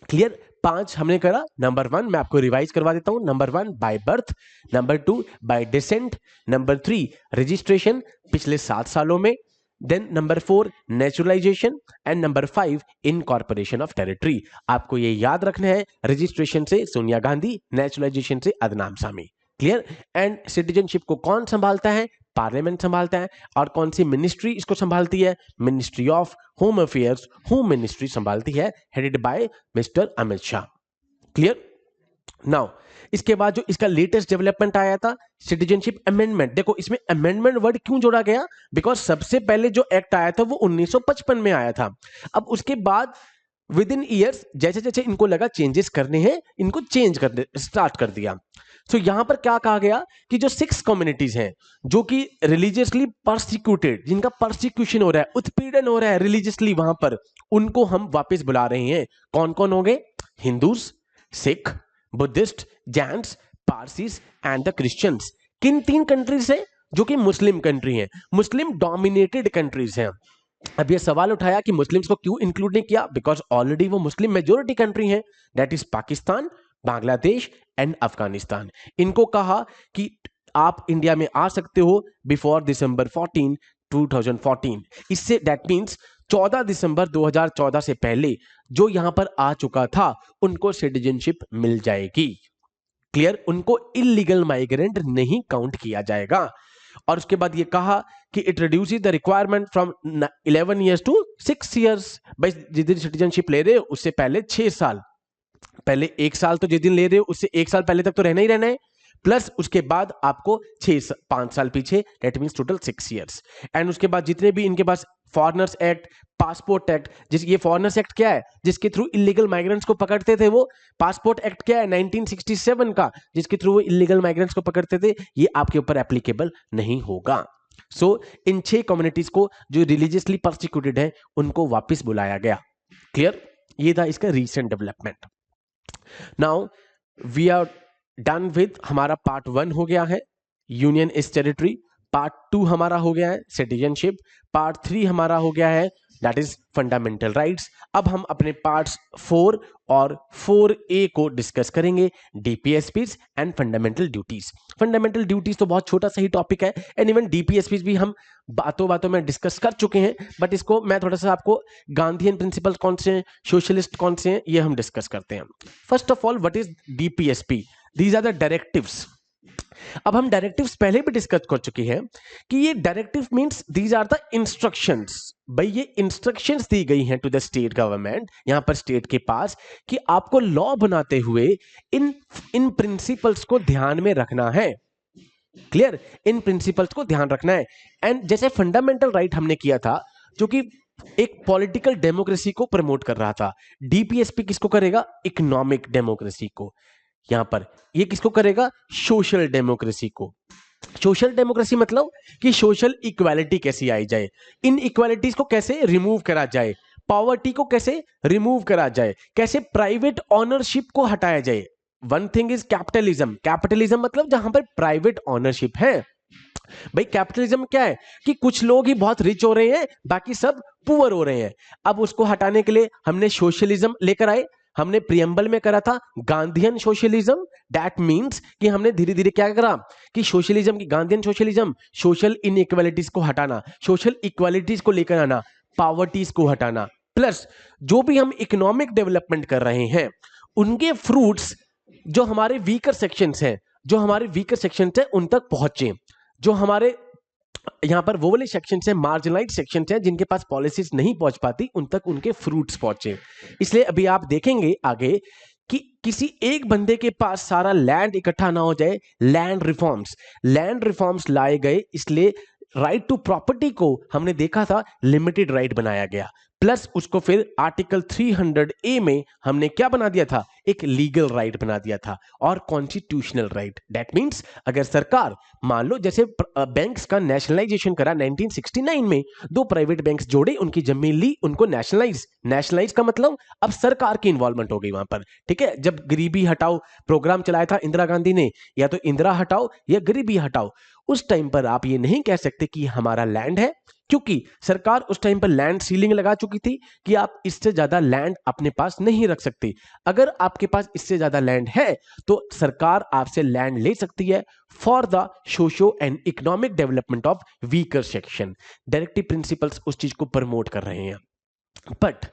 क्लियर, 5 हमने करा। नंबर 1 मैं आपको रिवाइज करवा देता हूं। Number 1 by birth, number 2 by descent, number 3 registration पिछले 7 सालों में, then number 4 naturalisation, and number 5 incorporation of territory. आपको ये याद रखना है, रजिस्ट्रेशन से सोनिया गांधी, नेचुरलाइजेशन से अदनाम सामी। क्लियर। एंड सिटीजनशिप को कौन संभालता है, पार्लियामेंट संभालता है। और कौन सी मिनिस्ट्री इसको संभालती है, ministry of home affairs, home ministry संभालती है, headed by mister Amit Shah. Clear. Now इसके बाद जो इसका लेटेस्ट डेवलपमेंट आया था, सिटीजनशिप अमेंडमेंट। देखो इसमें अमेंडमेंट वर्ड क्यों जोड़ा गया, बिकॉज सबसे पहले जो एक्ट आया था वो 1955 में आया था। अब उसके बाद विद इन ईयर्स जैसे जैसे इनको लगा चेंजेस करने हैं, इनको चेंज कर स्टार्ट कर दिया। तो यहां पर क्या कहा गया कि जो 6 कम्युनिटीज हैं जो कि रिलीजियसली परसिक्यूटेड, जिनका परसिक्यूशन हो रहा है, उत्पीड़न हो रहा है रिलीजियसली, वहां पर उनको हम वापस बुला रहे हैं। कौन कौन हो गए, Hindus, Sikh, Buddhist, Jains, Parsis and the Christians. किन 3 कंट्रीज से, जो कि मुस्लिम कंट्री हैं, मुस्लिम डोमिनेटेड कंट्रीज हैं। अब ये सवाल उठाया कि मुस्लिम्स को क्यों इंक्लूड नहीं किया, बिकॉज ऑलरेडी वो मुस्लिम मेजोरिटी कंट्री है, that is Pakistan, Bangladesh and Afghanistan. इनको कहा कि आप इंडिया में आ सकते हो बिफोर दिसंबर 14, 2014। इससे दैट मीन्स 14 दिसंबर 2014 से पहले जो यहां पर आ चुका था उनको सिटीजनशिप मिल जाएगी। क्लियर, उनको इलीगल माइग्रेंट नहीं काउंट किया जाएगा। और उसके बाद ये कहा कि it reduces the requirement from 11 years to 6 years. भाई जिस दिन सिटीजनशिप ले रहे हो उससे पहले 6 साल, पहले 1 साल तो जिस दिन ले रहे हो उससे 1 साल पहले तक तो रहना ही रहना है, प्लस उसके बाद आपको 5 साल पीछे, that means total 6 years. And उसके बाद जितने भी इनके पास फॉरेनर्स एक्ट, पासपोर्ट एक्ट, जिस ये फॉरेनर्स एक्ट क्या है, जिसके थ्रू इलीगल माइग्रेंट्स को पकड़ते थे वो, पासपोर्ट एक्ट क्या है 1967 का, जिसके थ्रू वो इलीगल माइग्रेंट्स को पकड़ते थे, ये आपके ऊपर एप्लीकेबल नहीं होगा। सो इन 6 कम्युनिटीज को जो रिलीजियसली परसिक्यूटेड है उनको वापस बुलाया गया। क्लियर, ये था इसका recent development. Now we are done with, हमारा पार्ट 1 हो गया है यूनियन इज टेरिटरी, पार्ट 2 हमारा हो गया है सिटीजनशिप, पार्ट 3 हमारा हो गया है दैट इज फंडामेंटल राइट्स। अब हम अपने पार्ट्स 4 और 4A को डिस्कस करेंगे, DPSPs and fundamental duties. Fundamental duties तो बहुत छोटा सा ही टॉपिक है, एंड इवन डीपीएसपीज भी हम बातों बातों में डिस्कस कर चुके हैं, बट इसको मैं थोड़ा सा आपको गांधीयन प्रिंसिपल्स कौन से हैं, सोशलिस्ट कौन से हैं, ये हम डिस्कस करते हैं। First of all, what is DPSP? These are the directives. अब हम डायरेक्टिव्स पहले भी डिस्कस कर चुके हैं कि ये directive means these are the instructions. भाई ये इंस्ट्रक्शंस दी गई हैं टू द स्टेट गवर्नमेंट, यहां पर स्टेट के पास, कि आपको लॉ बनाते हुए इन प्रिंसिपल्स को ध्यान में रखना है। क्लियर, इन प्रिंसिपल्स को ध्यान रखना है। एंड जैसे फंडामेंटल राइट हमने किया था, जो कि एक पॉलिटिकल डेमोक्रेसी को प्रमोट कर रहा था। डीपीएसपी किसको करेगा? इकोनॉमिक डेमोक्रेसी को। यहां पर ये किसको करेगा? सोशल डेमोक्रेसी को। सोशल डेमोक्रेसी मतलब कि सोशल इक्वालिटी कैसी आई जाए, इन इक्वालिटीज को कैसे रिमूव करा जाए, पॉवर्टी को कैसे रिमूव करा जाए, कैसे प्राइवेट ऑनरशिप को हटाया जाए। One thing is capitalism. Capitalism मतलब जहां पर प्राइवेट ऑनरशिप है। भाई कैपिटलिज्म क्या है कि कुछ लोग ही बहुत रिच हो रहे हैं, बाकी सब पुअर हो रहे हैं। अब उसको हटाने के लिए हमने सोशलिज्म लेकर आए। हमने प्रियम्बल में करा था गांधीयन सोशलिज्म। दैट मींस कि हमने धीरे धीरे क्या करा कि सोशलिज्म की गांधीयन सोशलिज्म, सोशल इनइक्वालिटीज को हटाना, सोशल इक्वालिटीज को लेकर आना, पॉवर्टीज को हटाना, प्लस जो भी हम इकोनॉमिक डेवलपमेंट कर रहे हैं उनके फ्रूट्स जो हमारे वीकर सेक्शंस हैं, जो हमारे वीकर सेक्शंस हैं उन तक पहुंचे। जो हमारे यहां पर वो वाले सेक्शंस हैं, मार्जिनलाइज्ड सेक्शंस हैं, जिनके पास पॉलिसीज नहीं पहुंच पाती, उन तक उनके फ्रूट्स पहुंचे। इसलिए अभी आप देखेंगे आगे कि किसी एक बंदे के पास सारा लैंड इकट्ठा ना हो जाए। लैंड रिफॉर्म्स लाए गए, इसलिए राइट टू प्रॉपर्टी को हमने देखा था लिमिटेड राइट बनाया गया। प्लस उसको फिर आर्टिकल 300A में हमने क्या बना दिया था? एक लीगल राइट बना दिया था और कॉन्स्टिट्यूशनल राइट। दैट मींस अगर सरकार मान लो जैसे बैंक्स का नेशनलाइजेशन करा 1969 में, दो प्राइवेट बैंक्स जोड़े, उनकी जमीन ली, उनको नेशनलाइज का मतलब अब सरकार की इन्वॉल्वमेंट हो गई वहां पर। ठीक है, जब गरीबी हटाओ प्रोग्राम चलाया था इंदिरा गांधी ने, या तो इंदिरा हटाओ या गरीबी हटाओ, उस टाइम पर आप ये नहीं कह सकते कि हमारा लैंड है, क्योंकि सरकार उस टाइम पर लैंड सीलिंग लगा चुकी थी कि आप इससे ज्यादा लैंड अपने पास नहीं रख सकते। अगर आपके पास इससे ज्यादा लैंड है तो सरकार आपसे लैंड ले सकती है for the socio and economic development of weaker section. Directive principles उस चीज को प्रमोट कर रहे हैं। बट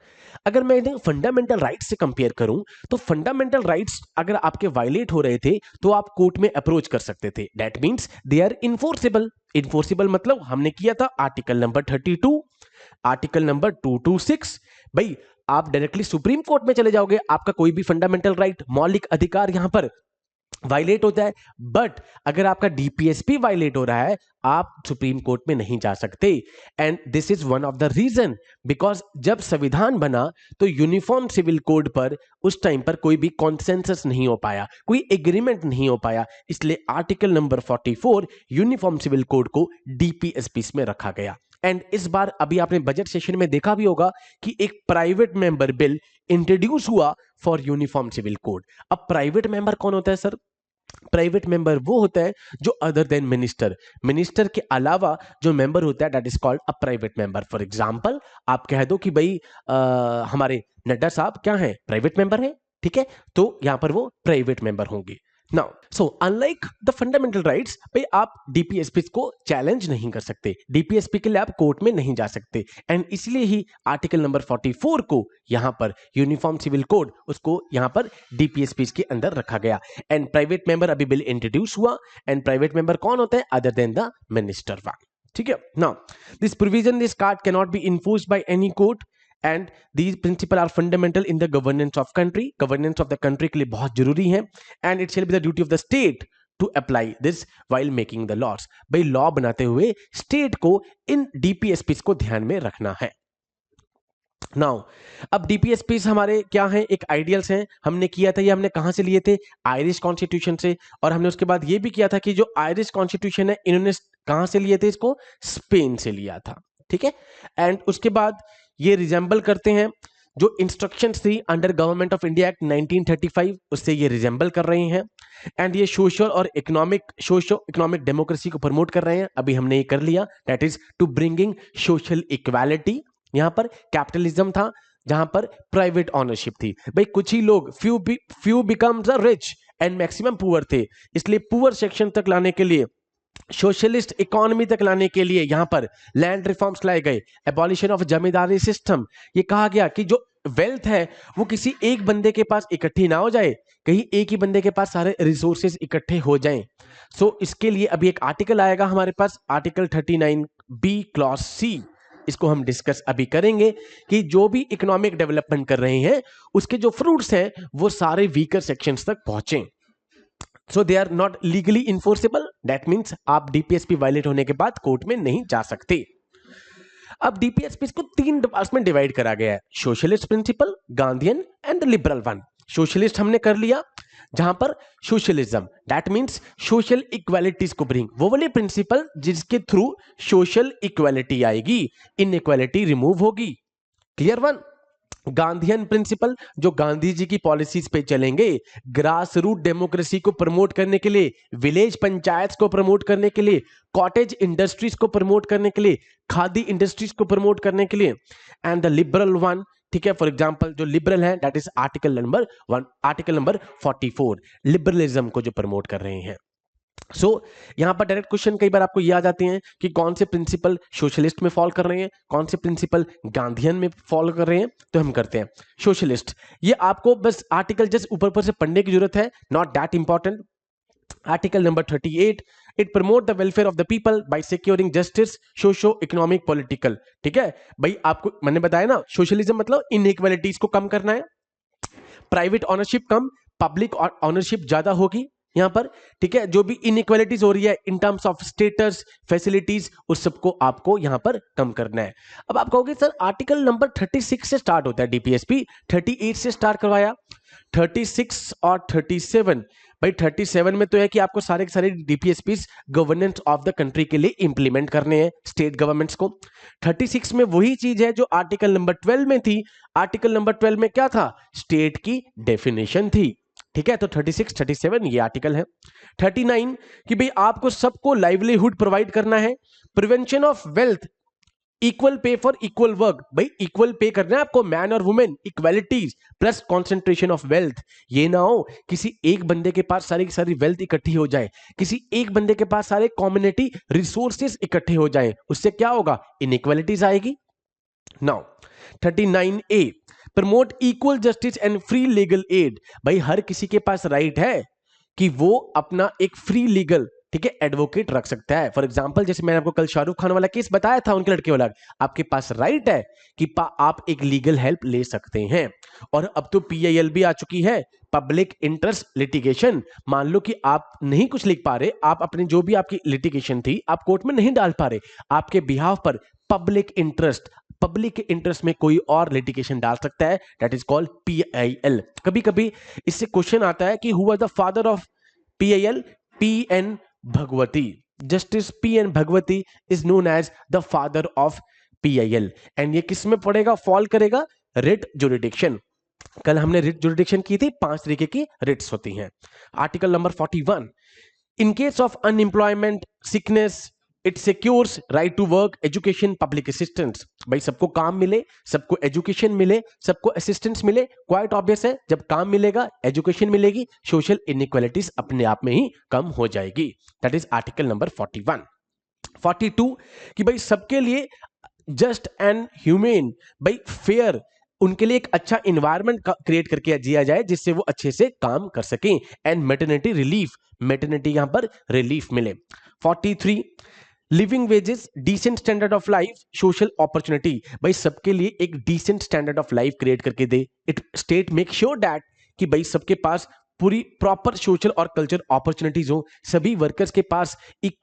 अगर मैं इन्हें फंडामेंटल राइट्स से कंपेयर करूं तो फंडामेंटल राइट्स अगर आपके वायलेट हो रहे थे तो आप कोर्ट में अप्रोच कर सकते थे। That means they are enforceable. Enforceable मतलब हमने किया था आर्टिकल नंबर 32, आर्टिकल नंबर 226। भाई आप डायरेक्टली सुप्रीम कोर्ट में चले जाओगे, आपका कोई भी फंडामेंटल राइट, मौलिक अधिकार यहां पर वायलेट होता है। बट अगर आपका डीपीएसपी वायलेट हो रहा है, आप सुप्रीम कोर्ट में नहीं जा सकते। And this is one of the reason, because जब संविधान बना तो यूनिफॉर्म सिविल कोड पर उस टाइम पर कोई भी कॉन्सेंसस नहीं हो पाया, कोई एग्रीमेंट नहीं हो पाया, इसलिए article number 44 uniform civil code को डीपीएसपी में रखा गया। एंड इस बार अभी आपने बजट सेशन में देखा भी होगा कि एक प्राइवेट मेंबर बिल इंट्रोड्यूस हुआ फॉर यूनिफॉर्म सिविल कोड। अब प्राइवेट मेंबर कौन होता है सर? प्राइवेट मेंबर वो होता है जो अदर देन मिनिस्टर के अलावा जो मेंबर होता है, that is called a private member. For example आप कह दो कि भाई हमारे नड्डा साहब क्या है? प्राइवेट मेंबर है। ठीक है, तो यहां पर वो प्राइवेट मेंबर होंगे। Now so unlike the fundamental rights, भाई आप डीपीएसपी को चैलेंज नहीं कर सकते, डीपीएसपी के लिए आप कोर्ट में नहीं जा सकते। एंड इसलिए ही आर्टिकल नंबर 44 को यहां पर यूनिफॉर्म सिविल कोड, उसको यहां पर डीपीएसपी के अंदर रखा गया। एंड प्राइवेट मेंबर अभी बिल इंट्रोड्यूस हुआ, एंड प्राइवेट मेंबर कौन होता है? Other than the minister one. ठीक है, now this provision, this card can not be enforced by any court and these principles are fundamental in the governance of country। governance of the country के लिए बहुत जरूरी है। and it shall be the duty of the state to apply this while making the laws। भाई law बनाते हुए state को इन DPSP को ध्यान में रखना है। नाउ अब डीपीएसपी हमारे क्या हैं? एक आइडियल्स हैं। हमने किया था, ये हमने कहां से लिए थे? आयरिश कॉन्स्टिट्यूशन से। और हमने उसके बाद ये भी किया था कि जो आयरिश कॉन्स्टिट्यूशन है इन्होंने कहां से लिए थे? इसको स्पेन से लिया था। ठीक है, एंड उसके बाद ये रिजेंबल करते हैं जो इंस्ट्रक्शंस थी under government of India act 1935, उससे ये रिजेंबल कर रहे हैं। एंड ये सोशल और इकोनॉमिक डेमोक्रेसी को प्रमोट कर रहे हैं। अभी हमने ये कर लिया, that is to bringing social equality. यहां पर कैपिटलिज्म था जहां पर प्राइवेट ऑनरशिप थी। भाई कुछ ही लोग, few becomes rich and maximum poor थे, इसलिए पुअर सेक्शन तक लाने के लिए, सोशलिस्ट इकोनॉमी तक लाने के लिए यहां पर लैंड रिफॉर्म्स लाए गए, एबॉलिशन ऑफ जमींदारी सिस्टम। ये कहा गया कि जो वेल्थ है वो किसी एक बंदे के पास इकट्ठी ना हो जाए, कहीं एक ही बंदे के पास सारे रिसोर्सेज इकट्ठे हो जाएं। सो इसके लिए अभी एक आर्टिकल आएगा हमारे पास, आर्टिकल 39B क्लॉज C। इसको हम डिस्कस अभी करेंगे कि जो भी इकोनॉमिक डेवलपमेंट कर रहे हैं उसके जो फ्रूट्स हैं वो सारे वीकर सेक्शंस तक पहुंचे। So they are not legally enforceable. That means आप डीपीएसपी वायलेट होने के बाद कोर्ट में नहीं जा सकते। अब डीपीएसपी को 3 पार्ट्स में डिवाइड करा गया है, socialist principle, Gandhian and the liberal one. Socialist हमने कर लिया, जहां पर socialism that means social equalities को ब्रिंग, वो वाले प्रिंसिपल जिसके थ्रू सोशल इक्वालिटी आएगी, इनइक्वालिटी रिमूव होगी। Clear one. गांधीयन प्रिंसिपल जो गांधी जी की पॉलिसीज पे चलेंगे, ग्रास रूट डेमोक्रेसी को प्रमोट करने के लिए, विलेज पंचायत को प्रमोट करने के लिए, कॉटेज इंडस्ट्रीज को प्रमोट करने के लिए, खादी इंडस्ट्रीज को प्रमोट करने के लिए। एंड द लिबरल वन, ठीक है, फॉर एग्जांपल जो लिबरल है that is article number 1, article number 44, liberalism को जो प्रमोट कर रहे हैं। सो यहां पर डायरेक्ट क्वेश्चन कई बार आपको ये आ जाते हैं कि कौन से प्रिंसिपल सोशलिस्ट में फॉल कर रहे हैं, कौन से प्रिंसिपल गांधीयन में फॉलो कर रहे हैं। तो हम करते हैं सोशलिस्ट। ये आपको बस आर्टिकल जस्ट ऊपर ऊपर से पढ़ने की जरूरत है, not that important. Article number 38, it promote the welfare of the people by securing justice socio economic political. ठीक है भाई, आपको मैंने बताया ना, सोशलिज्म मतलब इनइक्वालिटीज को कम करना है, प्राइवेट ऑनरशिप कम, पब्लिक ऑनरशिप ज्यादा होगी यहां पर। ठीक है, जो भी इनइक्वालिटीज हो रही है in terms of status, facilities, उस सबको आपको यहां पर कम करना है। अब आप कहोगे सर आर्टिकल नंबर 36 से स्टार्ट होता है डीपीएसपी, 38 से स्टार्ट करवाया, 36 और 37। भाई 37 में तो है कि आपको सारे के सारे DPSP governance of the country के लिए इंप्लीमेंट करने हैं, स्टेट गवर्नमेंट्स को। 36 में वही चीज है जो आर्टिकल नंबर 12 में थी। आर्टिकल नंबर 12 में क्या था, स्टेट की डेफिनेशन थी। ठीक है, तो 36, 37 ये आर्टिकल है। 39 कि भाई आपको सबको लाइवलीहुड प्रोवाइड करना है, prevention of wealth, equal pay for equal work. भाई इक्वल पे करना है आपको, मैन और women, equalities plus concentration of wealth. ये ना हो किसी एक बंदे के पास सारी की सारी वेल्थ इकट्ठी हो जाए, किसी एक बंदे के पास सारे कम्युनिटी रिसोर्सेज इकट्ठे हो जाए, उससे क्या होगा, इनइक्वालिटीज आएगी। Now 39A, promote equal justice and free legal aid. भाई हर किसी के पास राइट है कि वो अपना एक फ्री लीगल, ठीक है, एडवोकेट रख सकता है। फॉर एग्जांपल जैसे मैंने आपको कल शाहरुख खान वाला केस बताया था, उनके लड़के वाला, आपके पास राइट है कि आप एक लीगल हेल्प ले सकते हैं। और अब तो PIL भी आ चुकी है, पब्लिक इंटरेस्ट लिटिगेशन। मान लो कि आप नहीं कुछ लिख पा रहे, आप अपने जो भी आपकी लिटिगेशन थी आप कोर्ट में नहीं डाल पा रहे, आपके बिहाफ पर पब्लिक इंटरेस्ट में कोई और लिटिगेशन डाल सकता है, दैट इज कॉल्ड PIL। कभी कभी इससे क्वेश्चन आता है कि who was the father of PIL, PN Bhagwati. Justice PN Bhagwati is known as the father of PIL। And ये किस में पड़ेगा, फॉल करेगा, रिट जुरिडिक्शन। कल हमने रिट जुरिडिक्शन की थी, 5 तरीके की रिट्स होती हैं। Article number 41, in case of unemployment, sickness, it secures right to work, education, public assistance. भाई सबको काम मिले, सबको एजुकेशन मिले, सबको असिस्टेंस मिले, क्वाइट ऑब्वियस है, जब काम मिलेगा, एजुकेशन मिलेगी, सोशल इनइक्वालिटीज अपने आप में ही कम हो जाएगी। That is article number 41। 42 कि भाई सबके लिए जस्ट एंड ह्यूमेन, भाई फेयर, उनके लिए एक अच्छा इन्वायरमेंट क्रिएट करके दिया जाए जिससे वो अच्छे से काम कर सकें। एंड मैटरनिटी रिलीफ, मैटरनिटी यहां पर रिलीफ मिले। 43 living wages, decent standard of life, social opportunity. भाई सबके लिए एक decent standard of life create करके दे। It state make sure that कि भाई सबके पास पूरी प्रॉपर सोशल और कल्चर अपॉर्चुनिटीज हो, सभी वर्कर्स के पास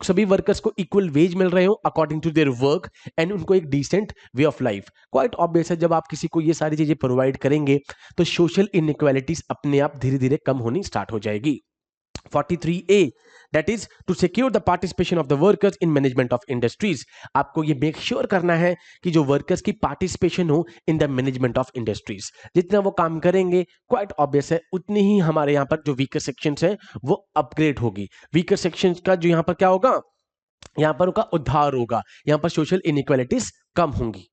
सभी वर्कर्स को इक्वल वेज मिल रहे हो according to their work, and उनको एक decent way of life. Quite obvious है, जब आप किसी को ये सारी चीजें प्रोवाइड करेंगे तो सोशल इनइक्वालिटीज अपने आप धीरे धीरे कम होनी स्टार्ट हो जाएगी। 43A, that is to secure the participation of the workers in management of industries। आपको ये मेक श्योर करना है कि जो वर्कर्स की पार्टिसिपेशन हो in the management of industries. जितना वो काम करेंगे क्वाइट ऑब्वियस है उतनी ही हमारे यहाँ पर जो वीकर सेक्शंस हैं वो अपग्रेड होगी। वीकर सेक्शंस का जो यहाँ पर क्या होगा, यहाँ पर उनका उद्धार होगा, यहाँ पर सोशल इनइक्वालिटीज कम होंगी।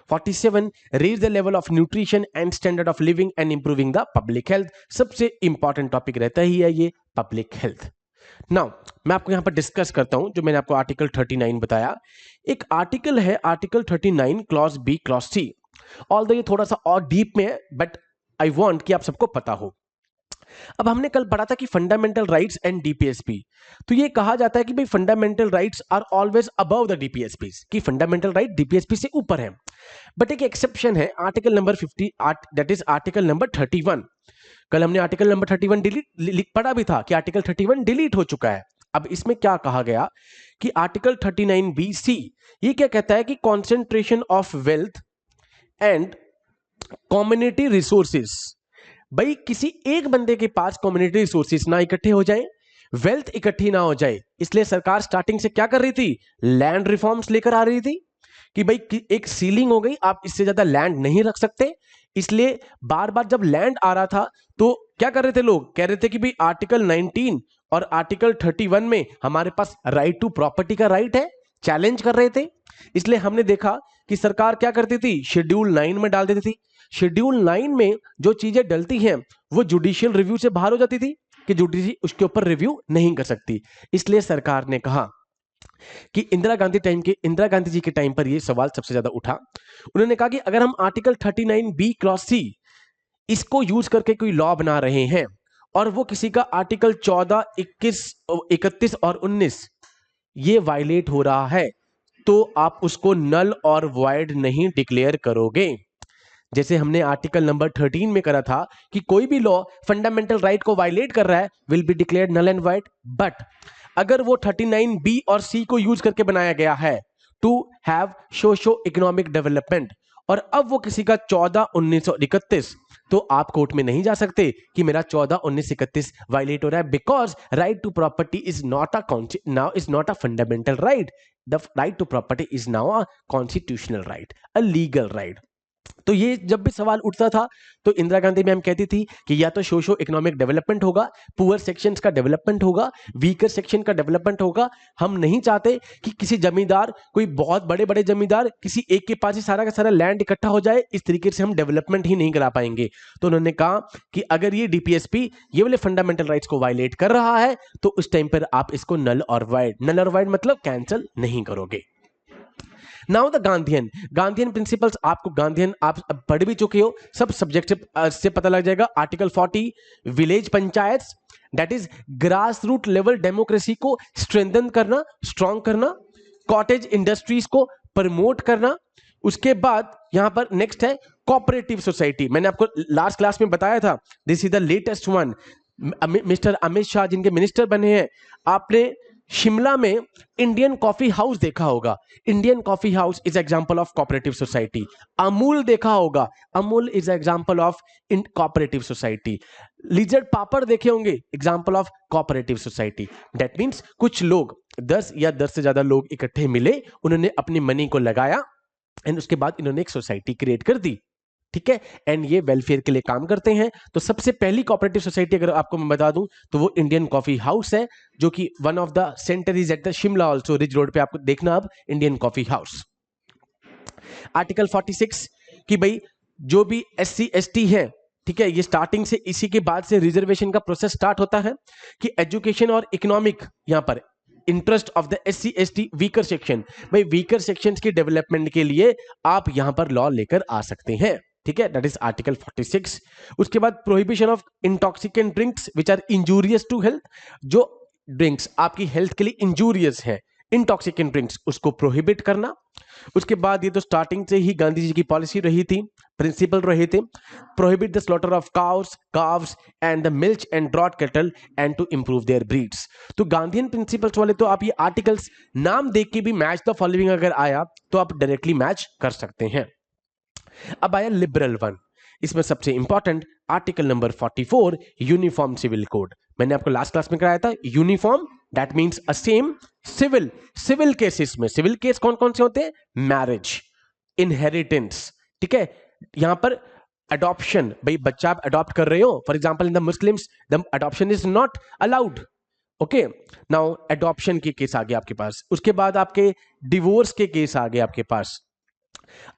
47 raise the level of nutrition and standard of living and improving the public health. सबसे इंपॉर्टेंट टॉपिक रहता ही है ये पब्लिक हेल्थ। नाउ मैं आपको यहां पर डिस्कस करता हूं जो मैंने आपको आर्टिकल 39 बताया। एक आर्टिकल है article 39 clause B clause C। Although ये थोड़ा सा और डीप में है बट आई वांट कि आप सबको पता हो। अब हमने कल पढ़ा था कि फंडामेंटल राइट्स एंड डीपीएसपी, तो ये कहा जाता है कि भाई fundamental rights are always above the DPSP, कि फंडामेंटल राइट डीपीएसपी से ऊपर है। बट एक एक्सेप्शन है article number 50, that is article number 31। कल हमने आर्टिकल नंबर 31 डिलीट पढ़ा भी था कि आर्टिकल 31 डिलीट हो चुका है, अब इसमें क्या कहा गया कि आर्टिकल 39B(c) ये क्या कहता है कि concentration of wealth and community resources. भाई किसी एक बंदे के पास कम्युनिटी रिसोर्सेस ना इकट्ठे हो जाए, वेल्थ इकट्ठी ना हो जाए, इसलिए सरकार स्टार्टिंग से क्या कर रही थी, लैंड रिफॉर्म्स लेकर आ रही थी कि भाई एक सीलिंग हो गई, आप इससे ज्यादा लैंड नहीं रख सकते। इसलिए बार बार जब लैंड आ रहा था तो क्या कर रहे थे लोग, कह रहे थे कि भाई आर्टिकल 19 और आर्टिकल 31 में हमारे पास राइट टू प्रॉपर्टी का राइट है, चैलेंज कर रहे थे। इसलिए हमने देखा कि सरकार क्या करती थी, शेड्यूल 9 में डाल देती थी। शेड्यूल 9 में जो चीजें डलती हैं वो जुडिशियल रिव्यू से बाहर हो जाती थी कि जुडिशरी उसके ऊपर रिव्यू नहीं कर सकती। इसलिए सरकार ने कहा कि इंदिरा गांधी जी के टाइम पर यह सवाल सबसे ज्यादा उठा। उन्होंने कहा कि अगर हम आर्टिकल 39B(c) इसको यूज करके कोई लॉ बना रहे हैं और वो किसी का आर्टिकल 14, 21, 31 और 19 ये वायलेट हो रहा है तो आप उसको नल और वॉइड नहीं डिक्लेयर करोगे। जैसे हमने आर्टिकल नंबर 13 में करा था कि कोई भी लॉ फंडामेंटल राइट को वायलेट कर रहा है will be declared null and void. But अगर वो 39B और C को यूज करके बनाया गया है to have socio economic development और अब वो किसी का 14, 19 और 31, तो आप कोर्ट में नहीं जा सकते कि मेरा 14, 19, 31 वायलेट हो रहा है, because right to property is not a fundamental right. The right to property is now a constitutional right, a legal right. तो ये जब भी सवाल उठता था तो इंदिरा गांधी मैम कहती थी कि या तो सोशो इकोनॉमिक डेवलपमेंट होगा, पुअर सेक्शंस का डेवलपमेंट होगा, वीकर सेक्शन का डेवलपमेंट होगा। हम नहीं चाहते कि किसी जमींदार, कोई बहुत बड़े बड़े जमींदार किसी एक के पास ही सारा का सारा लैंड इकट्ठा हो जाए, इस तरीके से हम डेवलपमेंट ही नहीं करा पाएंगे। तो उन्होंने कहा कि अगर ये डीपीएसपी ये वाले फंडामेंटल राइट्स को वायलेट कर रहा है तो उस टाइम पर आप इसको नल और वाइड मतलब कैंसिल नहीं करोगे। नाउ द गांधीयन प्रिंसिपल्स, आपको गांधीयन आप पढ़ भी चुके हो, सब सब्जेक्ट से पता लग जाएगा। Article 40 village panchayat, that is grass root level democracy को स्ट्रेंथन करना, स्ट्रॉन्ग करना, कॉटेज इंडस्ट्रीज को प्रमोट करना। उसके बाद यहां पर नेक्स्ट है कोऑपरेटिव सोसाइटी। मैंने आपको लास्ट क्लास में बताया था, this is the latest one. Mister Amit Shah जिनके मिनिस्टर बने हैं, आपने शिमला में इंडियन कॉफी हाउस देखा होगा। Indian coffee house is example of cooperative society. Amul देखा होगा, Amul is example of cooperative society. Lijjat papad देखे होंगे, example of cooperative society. That means कुछ लोग 10 या 10 से ज्यादा लोग इकट्ठे मिले, उन्होंने अपनी मनी को लगाया एंड उसके बाद इन्होंने एक सोसाइटी क्रिएट कर दी, ठीक है, एंड ये वेलफेयर के लिए काम करते हैं। तो सबसे पहली कोऑपरेटिव सोसाइटी अगर आपको मैं बता दूं तो वो इंडियन कॉफी हाउस है, जो कि one of the centre is at the Shimla also, ridge road पे आपको देखना अब इंडियन कॉफी हाउस। आर्टिकल 46 कि भाई जो भी SC ST है, ठीक है, ये स्टार्टिंग से इसी के बाद से रिजर्वेशन का प्रोसेस स्टार्ट होता है कि एजुकेशन और इकोनॉमिक यहां पर interest of the SC ST weaker section, भाई वीकर सेक्शंस की डेवलपमेंट के लिए आप यहां पर लॉ लेकर आ सकते हैं, ठीक है, दैट इज आर्टिकल 46। उसके बाद prohibition of intoxicant drinks which are injurious to health, जो ड्रिंक्स आपकी हेल्थ के लिए इंजूरियस है, इंटॉक्सिकेंट ड्रिंक्स, उसको प्रोहिबिट करना। उसके बाद ये तो स्टार्टिंग से ही गांधी जी की पॉलिसी रही थी, प्रिंसिपल रहे थे, prohibit the slaughter of cows and the milk and draught cattle and to improve their breeds. तो गांधीयन प्रिंसिपल्स वाले तो आप ये आर्टिकल्स नाम देख के भी मैच द फॉलोइंग अगर आया तो आप डायरेक्टली मैच कर सकते हैं। अब आया लिबरल वन, इसमें सबसे important article number 44 uniform civil code. मैंने आपको लास्ट क्लास में कराया था, uniform that means a same. Civil cases में, सिविल केस कौन कौन से होते हैं, मैरिज, इनहेरिटेंस, ठीक है, यहां पर अडॉप्शन, भाई बच्चा आप अडॉप्ट कर रहे हो, for example in the Muslims the adoption is not allowed, okay. Now adoption के केस आ गए आपके पास, उसके बाद आपके डिवोर्स के केस आ गए आपके पास।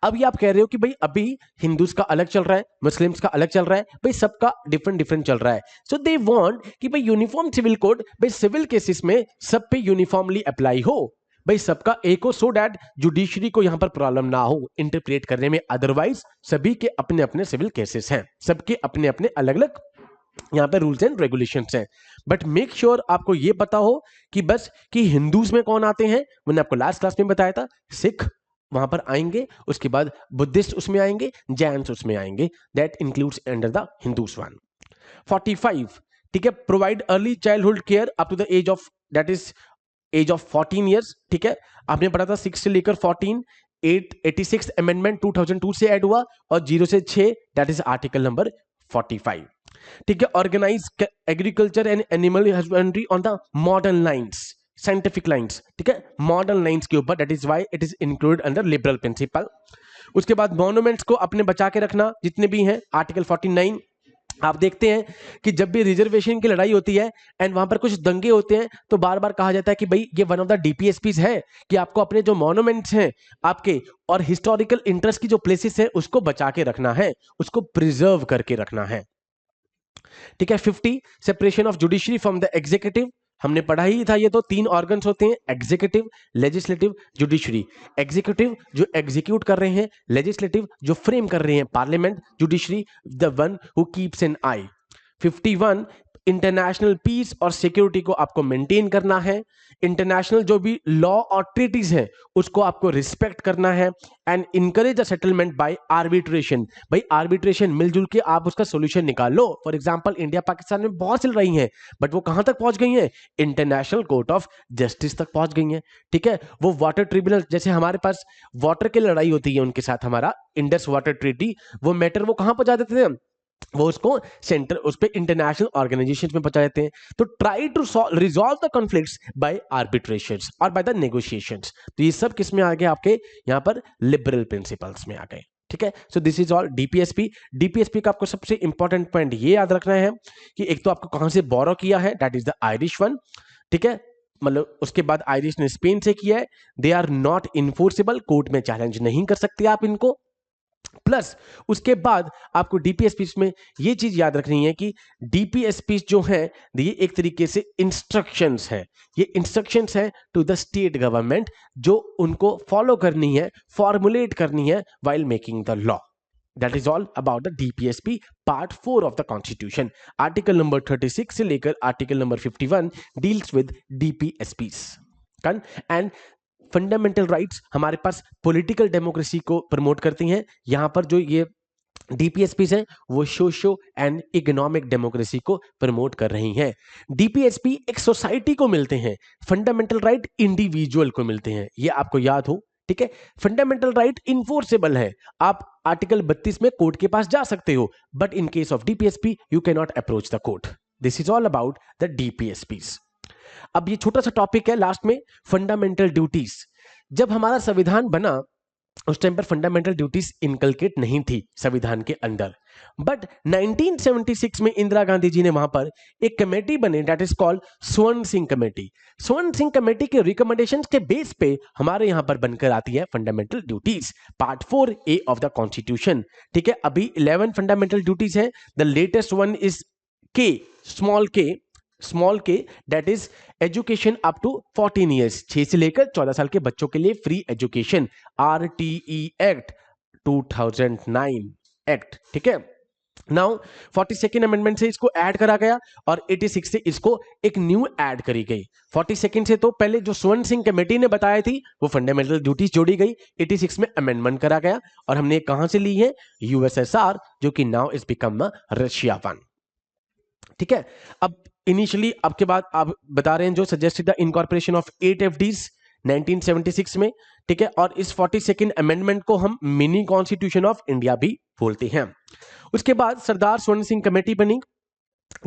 अब ये आप कह रहे हो कि भाई अभी हिंदूज का अलग चल रहा है, मुस्लिम्स का अलग चल रहा है, भाई सबका डिफरेंट चल रहा है। सो दे वांट कि भाई यूनिफॉर्म सिविल कोड, भाई सिविल केसेस में सब पे यूनिफॉर्मली अप्लाई हो, भाई सबका एक हो, सो दैट जुडिशरी को यहां पर प्रॉब्लम ना हो इंटरप्रेट करने में। अदरवाइज सभी के अपने अपने सिविल केसेस हैं, सबके अपने अपने अलग अलग यहां पे रूल्स एंड रेगुलेशंस हैं। बट मेक श्योर आपको यह पता हो कि बस कि हिंदूज में कौन आते हैं, मैंने आपको लास्ट क्लास में बताया था, सिख वहां पर आएंगे, उसके बाद बुद्धिस्ट उसमें आएंगे, जैन्स उसमें आएंगे, that includes under the Hindus one. 45, ठीक है, provide early childhood care up to the age of that is age of 14 years, ठीक है। आपने पढ़ा था 6 से लेकर 14, 86 अमेंडमेंट 2002 से ऐड हुआ, और 0 से 6 दैट इज आर्टिकल नंबर 45, ठीक है। Organise agriculture and animal husbandry on the modern lines, scientific lines, ठीक है, मॉडर्न लाइंस के ऊपर, that is why it is included under liberal principle. उसके बाद मॉन्यूमेंट्स को अपने बचा के रखना जितने भी हैं, आर्टिकल 49। आप देखते हैं कि जब भी रिजर्वेशन की लड़ाई होती है एंड वहां पर कुछ दंगे होते हैं तो बार बार कहा जाता है कि भाई ये वन ऑफ द डीपीएसपीज है कि आपको अपने जो मॉन्यूमेंट्स हैं आपके और हिस्टोरिकल इंटरेस्ट की जो प्लेसेस है उसको बचा के रखना है, उसको प्रिजर्व करके रखना है, ठीक है। 50 separation of judiciary from the executive, हमने पढ़ा ही था, ये तो 3 ऑर्गन्स होते हैं, एग्जीक्यूटिव, लेजिस्लेटिव, जुडिशरी। एग्जीक्यूटिव जो एग्जीक्यूट कर रहे हैं, लेजिस्लेटिव जो फ्रेम कर रहे हैं, parliament, judiciary the one who keeps an eye. 51 international peace और सिक्योरिटी को आपको मेंटेन करना है, इंटरनेशनल जो भी लॉ और ट्रीटीज है उसको आपको रिस्पेक्ट करना है, and encourage the settlement by arbitration, भाई आर्बिट्रेशन मिलजुल के आप उसका सॉल्यूशन निकाल लो। फॉर एग्जांपल इंडिया पाकिस्तान में बहुत चल रही हैं, बट वो कहां तक पहुंच गई हैं, इंटरनेशनल कोर्ट ऑफ जस्टिस तक पहुंच गई हैं, ठीक है। वो वाटर ट्रिब्यूनल, जैसे हमारे पास वाटर की लड़ाई होती है उनके साथ, हमारा इंडस वाटर ट्रीटी, वो मैटर वो कहां पहुंचा देते थे, वो उसको सेंटर उस पे इंटरनेशनल ऑर्गेनाइजेशन में पहुंचा देते हैं। तो try to resolve the conflicts by arbitrations और बाय द नेगोशिएशंस। तो ये सब किस में आ गए, आपके यहाँ पर लिबरल प्रिंसिपल्स में आ गए, ठीक है। So this is all DPSP. DPSP का आपको सबसे इंपॉर्टेंट पॉइंट ये याद रखना है कि एक तो आपको कहां से बोरो किया है, that is the Irish one, ठीक है, मतलब उसके बाद आयरिश ने स्पेन से किया है, they are not enforceable, court में चैलेंज नहीं कर सकते आप इनको। प्लस उसके बाद आपको डीपीएसपी में ये चीज याद रखनी है कि डीपीएसपी जो है ये एक तरीके से इंस्ट्रक्शंस है, ये इंस्ट्रक्शंस है टू द स्टेट गवर्नमेंट जो उनको फॉलो करनी है, फॉर्मुलेट करनी है while making the law. That is all about the DPSP part 4 of the constitution. Article number 36 से लेकर article number 51 deals with DPSPs and fundamental rights हमारे पास पॉलिटिकल डेमोक्रेसी को प्रमोट करती हैं। यहां पर जो ये डीपीएसपी हैं वो सोशो एंड इकोनॉमिक डेमोक्रेसी को प्रमोट कर रही हैं। डीपीएसपी एक सोसाइटी को मिलते हैं, फंडामेंटल राइट इंडिविजुअल को मिलते हैं, ये आपको याद हो, ठीक है। फंडामेंटल राइट इन्फोर्सेबल है, आप आर्टिकल 32 में कोर्ट के पास जा सकते हो, but in case of DPSP you can not approach the court. This is all about the DPSPs. अब ये छोटा सा टॉपिक है लास्ट में, फंडामेंटल ड्यूटीज। जब हमारा संविधान बना उस टाइम पर फंडामेंटल ड्यूटीज इनकलकेट नहीं थी संविधान के अंदर, बट 1976 में इंदिरा गांधी जी ने वहां पर एक कमेटी बने, दैट इज कॉल्ड स्वर्ण सिंह कमेटी। स्वर्ण सिंह कमेटी के रिकमेंडेशंस के बेस पे हमारे यहां पर बनकर आती है fundamental duties, part 4A of the constitution, ठीक है। अभी 11 फंडामेंटल ड्यूटीज है, the latest one is K, small K that is education up to 14 years, 6 से लेकर 14 साल के बच्चों के लिए free education, RTE act 2009 act, ठीक है। नाउ 42nd अमेंडमेंट से इसको ऐड करा गया और 86 से इसको एक न्यू ऐड करी गई। 42nd से तो पहले जो स्वर्ण सिंह कमेटी ने बताया थी वो फंडामेंटल ड्यूटीज जोड़ी गई, 86 में अमेंडमेंट करा गया, और हमने कहां से ली है, USSR, जो कि now is become Russia one, ठीक है। अब इनिशियली आपके बाद आप बता रहे हैं जो suggested the incorporation of 8 FDs 1976 में, ठीक है, और इस 42nd अमेंडमेंट को हम मिनी कॉन्स्टिट्यूशन ऑफ इंडिया भी बोलते हैं। उसके बाद सरदार स्वर्ण सिंह कमेटी बनी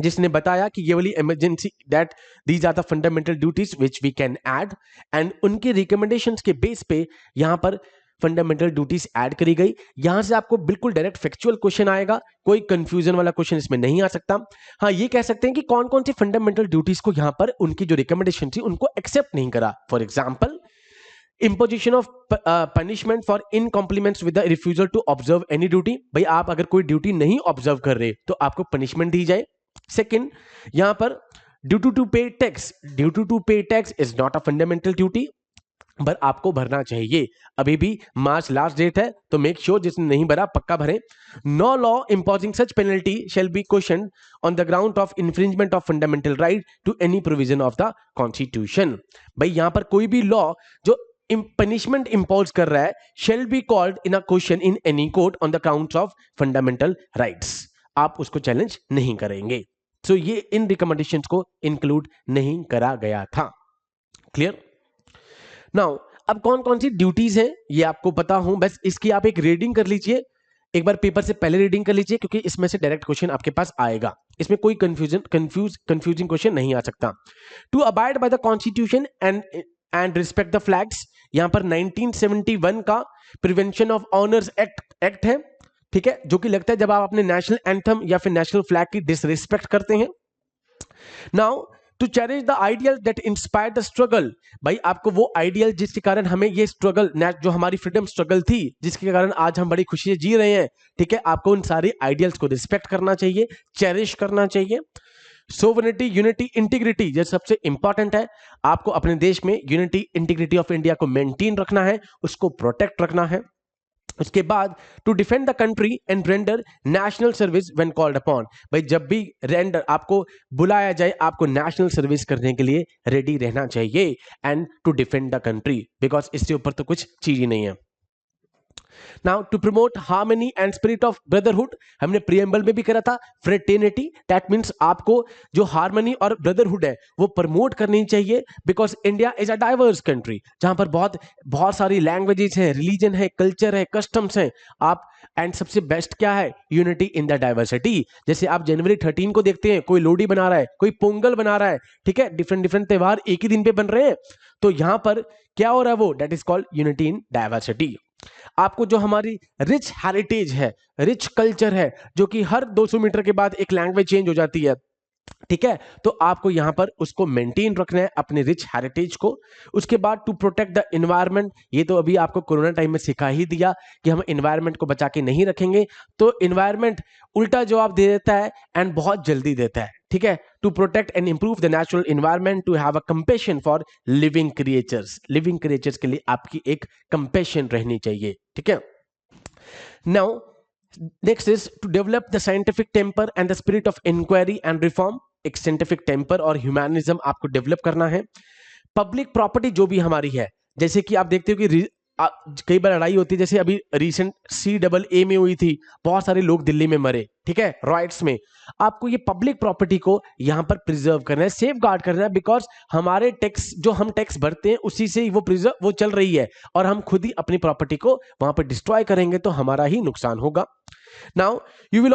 जिसने बताया कि ये वाली emergency that these are the fundamental duties which we can add, and उनकी रिकमेंडेशंस के बेस पे यहां पर फंडामेंटल ड्यूटीज ऐड करी गई। यहां से आपको बिल्कुल डायरेक्ट फैक्चुअल क्वेश्चन आएगा, कोई कंफ्यूजन वाला क्वेश्चन इसमें नहीं आ सकता। हाँ, ये कह सकते हैं कि कौन कौन सी फंडामेंटल ड्यूटीज को यहां पर उनकी जो रिकमेंडेशन थी उनको एक्सेप्ट नहीं करा। For example, imposition of punishment for incompliments with the refusal to observe any duty, भाई आप अगर कोई ड्यूटी नहीं ऑब्जर्व कर रहे तो आपको पनिशमेंट दी जाए। सेकंड, यहां पर ड्यूटी टू पे टैक्स, ड्यूटी टू पे tax is not a fundamental duty, पर आपको भरना चाहिए। अभी भी मार्च लास्ट डेट है, तो मेक श्योर जिसने नहीं भरा पक्का भरे। No law imposing such penalty shall be question on the ground of infringement of fundamental right to any provision of the constitution, भाई यहां पर कोई भी लॉ जो पनिशमेंट इंपोज कर रहा है shall be called in a question in any court on the counts of fundamental rights, आप उसको चैलेंज नहीं करेंगे। सो ये इन रिकमेंडेशंस को इंक्लूड नहीं करा गया था। क्लियर? नाउ अब कौन कौन सी ड्यूटीज हैं ये आपको पता हूं, बस इसकी आप एक रीडिंग कर लीजिए, एक बार पेपर से पहले रीडिंग कर लीजिए, क्योंकि इसमें से डायरेक्ट क्वेश्चन आपके पास आएगा, इसमें कोई कंफ्यूजिंग क्वेश्चन नहीं आ सकता। To abide by the constitution and respect the flags, यहां पर 1971 का प्रिवेंशन ऑफ ऑनर्स एक्ट है, ठीक है, जो कि लगता है जब आप अपने नेशनल एंथम या फिर नेशनल फ्लैग की डिसरिस्पेक्ट करते हैं। Now to challenge the ideal that inspire the struggle, भाई आपको वो आइडियल जिसके कारण हमें ये स्ट्रगल, जो हमारी फ्रीडम स्ट्रगल थी, जिसके कारण आज हम बड़ी खुशी से जी रहे हैं, ठीक है, आपको उन सारे आइडियल्स को रिस्पेक्ट करना चाहिए, चेरिश करना चाहिए। सोवरेनिटी, यूनिटी, इंटीग्रिटी, जो सबसे इंपॉर्टेंट है, आपको अपने देश में यूनिटी इंटीग्रिटी ऑफ इंडिया को मेंटेन रखना है, उसको प्रोटेक्ट रखना है। उसके बाद to defend the country and render national service when called upon, भाई जब भी रेंडर आपको बुलाया जाए, आपको नेशनल सर्विस करने के लिए रेडी रहना चाहिए, and to defend the country, because इससे ऊपर तो कुछ चीज ही नहीं है। Now to promote harmony and spirit of brotherhood, हमने प्रीएम्बल में भी करा था, फ्रेटर्निटी, दैट मींस आपको जो हार्मनी और ब्रदरहुड है वो प्रमोट करनी चाहिए, because India is a diverse country, जहां पर बहुत सारी लैंग्वेजेस हैं, रिलीजन है, कल्चर है, कस्टम्स हैं, आप एंड सबसे बेस्ट क्या है, यूनिटी इन द डाइवर्सिटी। जैसे आप जनवरी 13 को देखते हैं, कोई लोहड़ी बना रहा है, कोई पोंगल बना रहा है, ठीक है, डिफरेंट त्योहार एक ही दिन पे बन रहे हैं, तो यहां पर क्या हो रहा है, वो that is called unity in diversity. आपको जो हमारी रिच हेरिटेज है, रिच कल्चर है, जो कि हर 200 मीटर के बाद एक लैंग्वेज चेंज हो जाती है, ठीक है, तो आपको यहां पर उसको मेंटेन रखना है, अपने रिच हेरिटेज को। उसके बाद टू प्रोटेक्ट द एनवायरनमेंट, ये तो अभी आपको कोरोना टाइम में सिखा ही दिया कि हम एनवायरनमेंट को बचा के नहीं रखेंगे, तो एनवायरनमेंट उल्टा जवाब दे देता है एंड बहुत जल्दी देता है, ठीक है। To protect and improve the natural environment, to have a compassion for living creatures के लिए आपकी एक कंपैशन रहनी चाहिए, ठीक है। Now next is to develop the scientific temper and the spirit of inquiry and reform, एक साइंटिफिक टेम्पर और ह्यूमैनिज्म आपको डेवलप करना है। पब्लिक प्रॉपर्टी जो भी हमारी है, जैसे कि आप देखते हो कि कई बार लड़ाई होती है, जैसे अभी रिसेंट CAA में हुई थी, बहुत सारे लोग दिल्ली में मरे, ठीक है, राइट्स में, आपको ये पब्लिक प्रॉपर्टी को यहां पर प्रिजर्व करना है, सेफ गार्ड करना है, बिकॉज हमारे टैक्स जो हम टैक्स भरते हैं उसी से वो चल रही है, और हम खुद ही अपनी प्रॉपर्टी को वहां पर डिस्ट्रॉय करेंगे तो हमारा ही नुकसान होगा। Now you will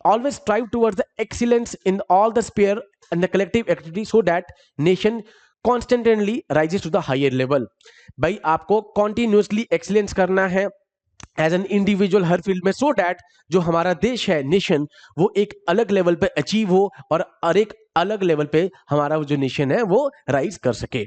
always strive towards the excellence in all the sphere and the collective activity so that nation constantly rises to the higher level। भाई आपको continuously excellence करना है एज एन इंडिविजुअल हर फील्ड में, so that जो हमारा देश है, नेशन, वो एक अलग लेवल पे अचीव हो और एक अलग लेवल पे हमारा जो नेशन है वो राइज कर सके।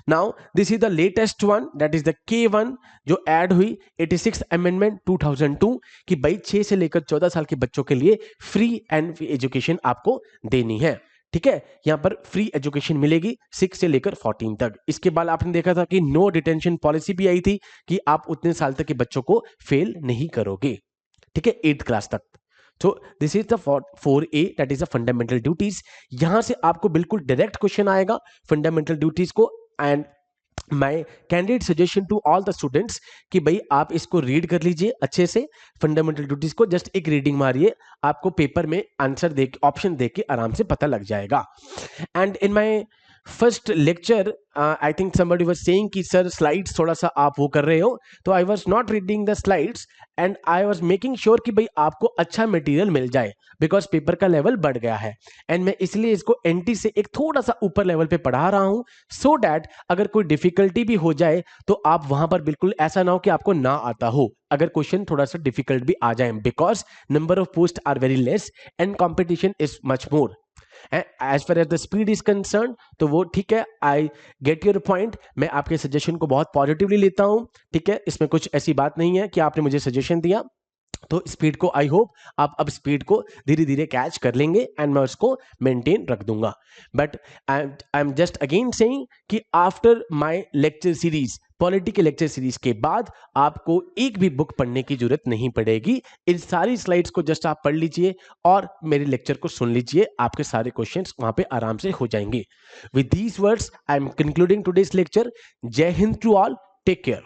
Now this is the latest one, that is the K1 जो ऐड हुई 86th अमेंडमेंट 2002 कि भाई 6 से लेकर 14 साल के बच्चों के लिए फ्री एंड एजुकेशन आपको देनी है, ठीक है, यहां पर फ्री एजुकेशन मिलेगी 6 से लेकर 14 तक। इसके बाद आपने देखा था कि नो डिटेंशन पॉलिसी भी आई थी कि आप उतने साल तक के बच्चों को फेल नहीं करोगे, ठीक है, 8th क्लास तक। तो this is the 4A, that is the fundamental duties. यहां से आपको बिल्कुल डायरेक्ट क्वेश्चन आएगा फंडामेंटल ड्यूटीज को, and my candidate suggestion to all the students कि भाई आप इसको रीड कर लीजिए अच्छे से, फंडामेंटल ड्यूटीज को जस्ट एक रीडिंग मारिए, आपको पेपर में आंसर दे ऑप्शन दे के आराम से पता लग जाएगा। And in my first lecture I think somebody was saying कि सर स्लाइड्स थोड़ा सा आप वो कर रहे हो, तो I was not reading the slides and I was making sure कि भाई आपको अच्छा मटेरियल मिल जाए, बिकॉज पेपर का लेवल बढ़ गया है, एंड मैं इसलिए इसको NT से एक थोड़ा सा ऊपर लेवल पे पढ़ा रहा हूं, सो दैट अगर कोई डिफिकल्टी भी हो जाए तो आप वहां पर बिल्कुल ऐसा ना हो कि आपको ना आता हो, अगर क्वेश्चन थोड़ा सा डिफिकल्ट भी आ जाए, because number of post are very less and competition is much more. As far as the speed is concern, तो वो ठीक है, आई गेट योर पॉइंट, मैं आपके सजेशन को बहुत पॉजिटिवली लेता हूं, ठीक है, इसमें कुछ ऐसी बात नहीं है कि आपने मुझे सजेशन दिया तो स्पीड को आई होप आप अब स्पीड को धीरे धीरे कैच कर लेंगे एंड मैं उसको मेंटेन रख दूंगा। But I am just again saying कि after my lecture series, polity के लेक्चर सीरीज के बाद आपको एक भी बुक पढ़ने की जरूरत नहीं पड़ेगी, इन सारी स्लाइड्स को जस्ट आप पढ़ लीजिए और मेरे लेक्चर को सुन लीजिए, आपके सारे क्वेश्चंस वहां पे आराम से हो जाएंगे। With these words I am concluding today's lecture. जय Hind to all, take care.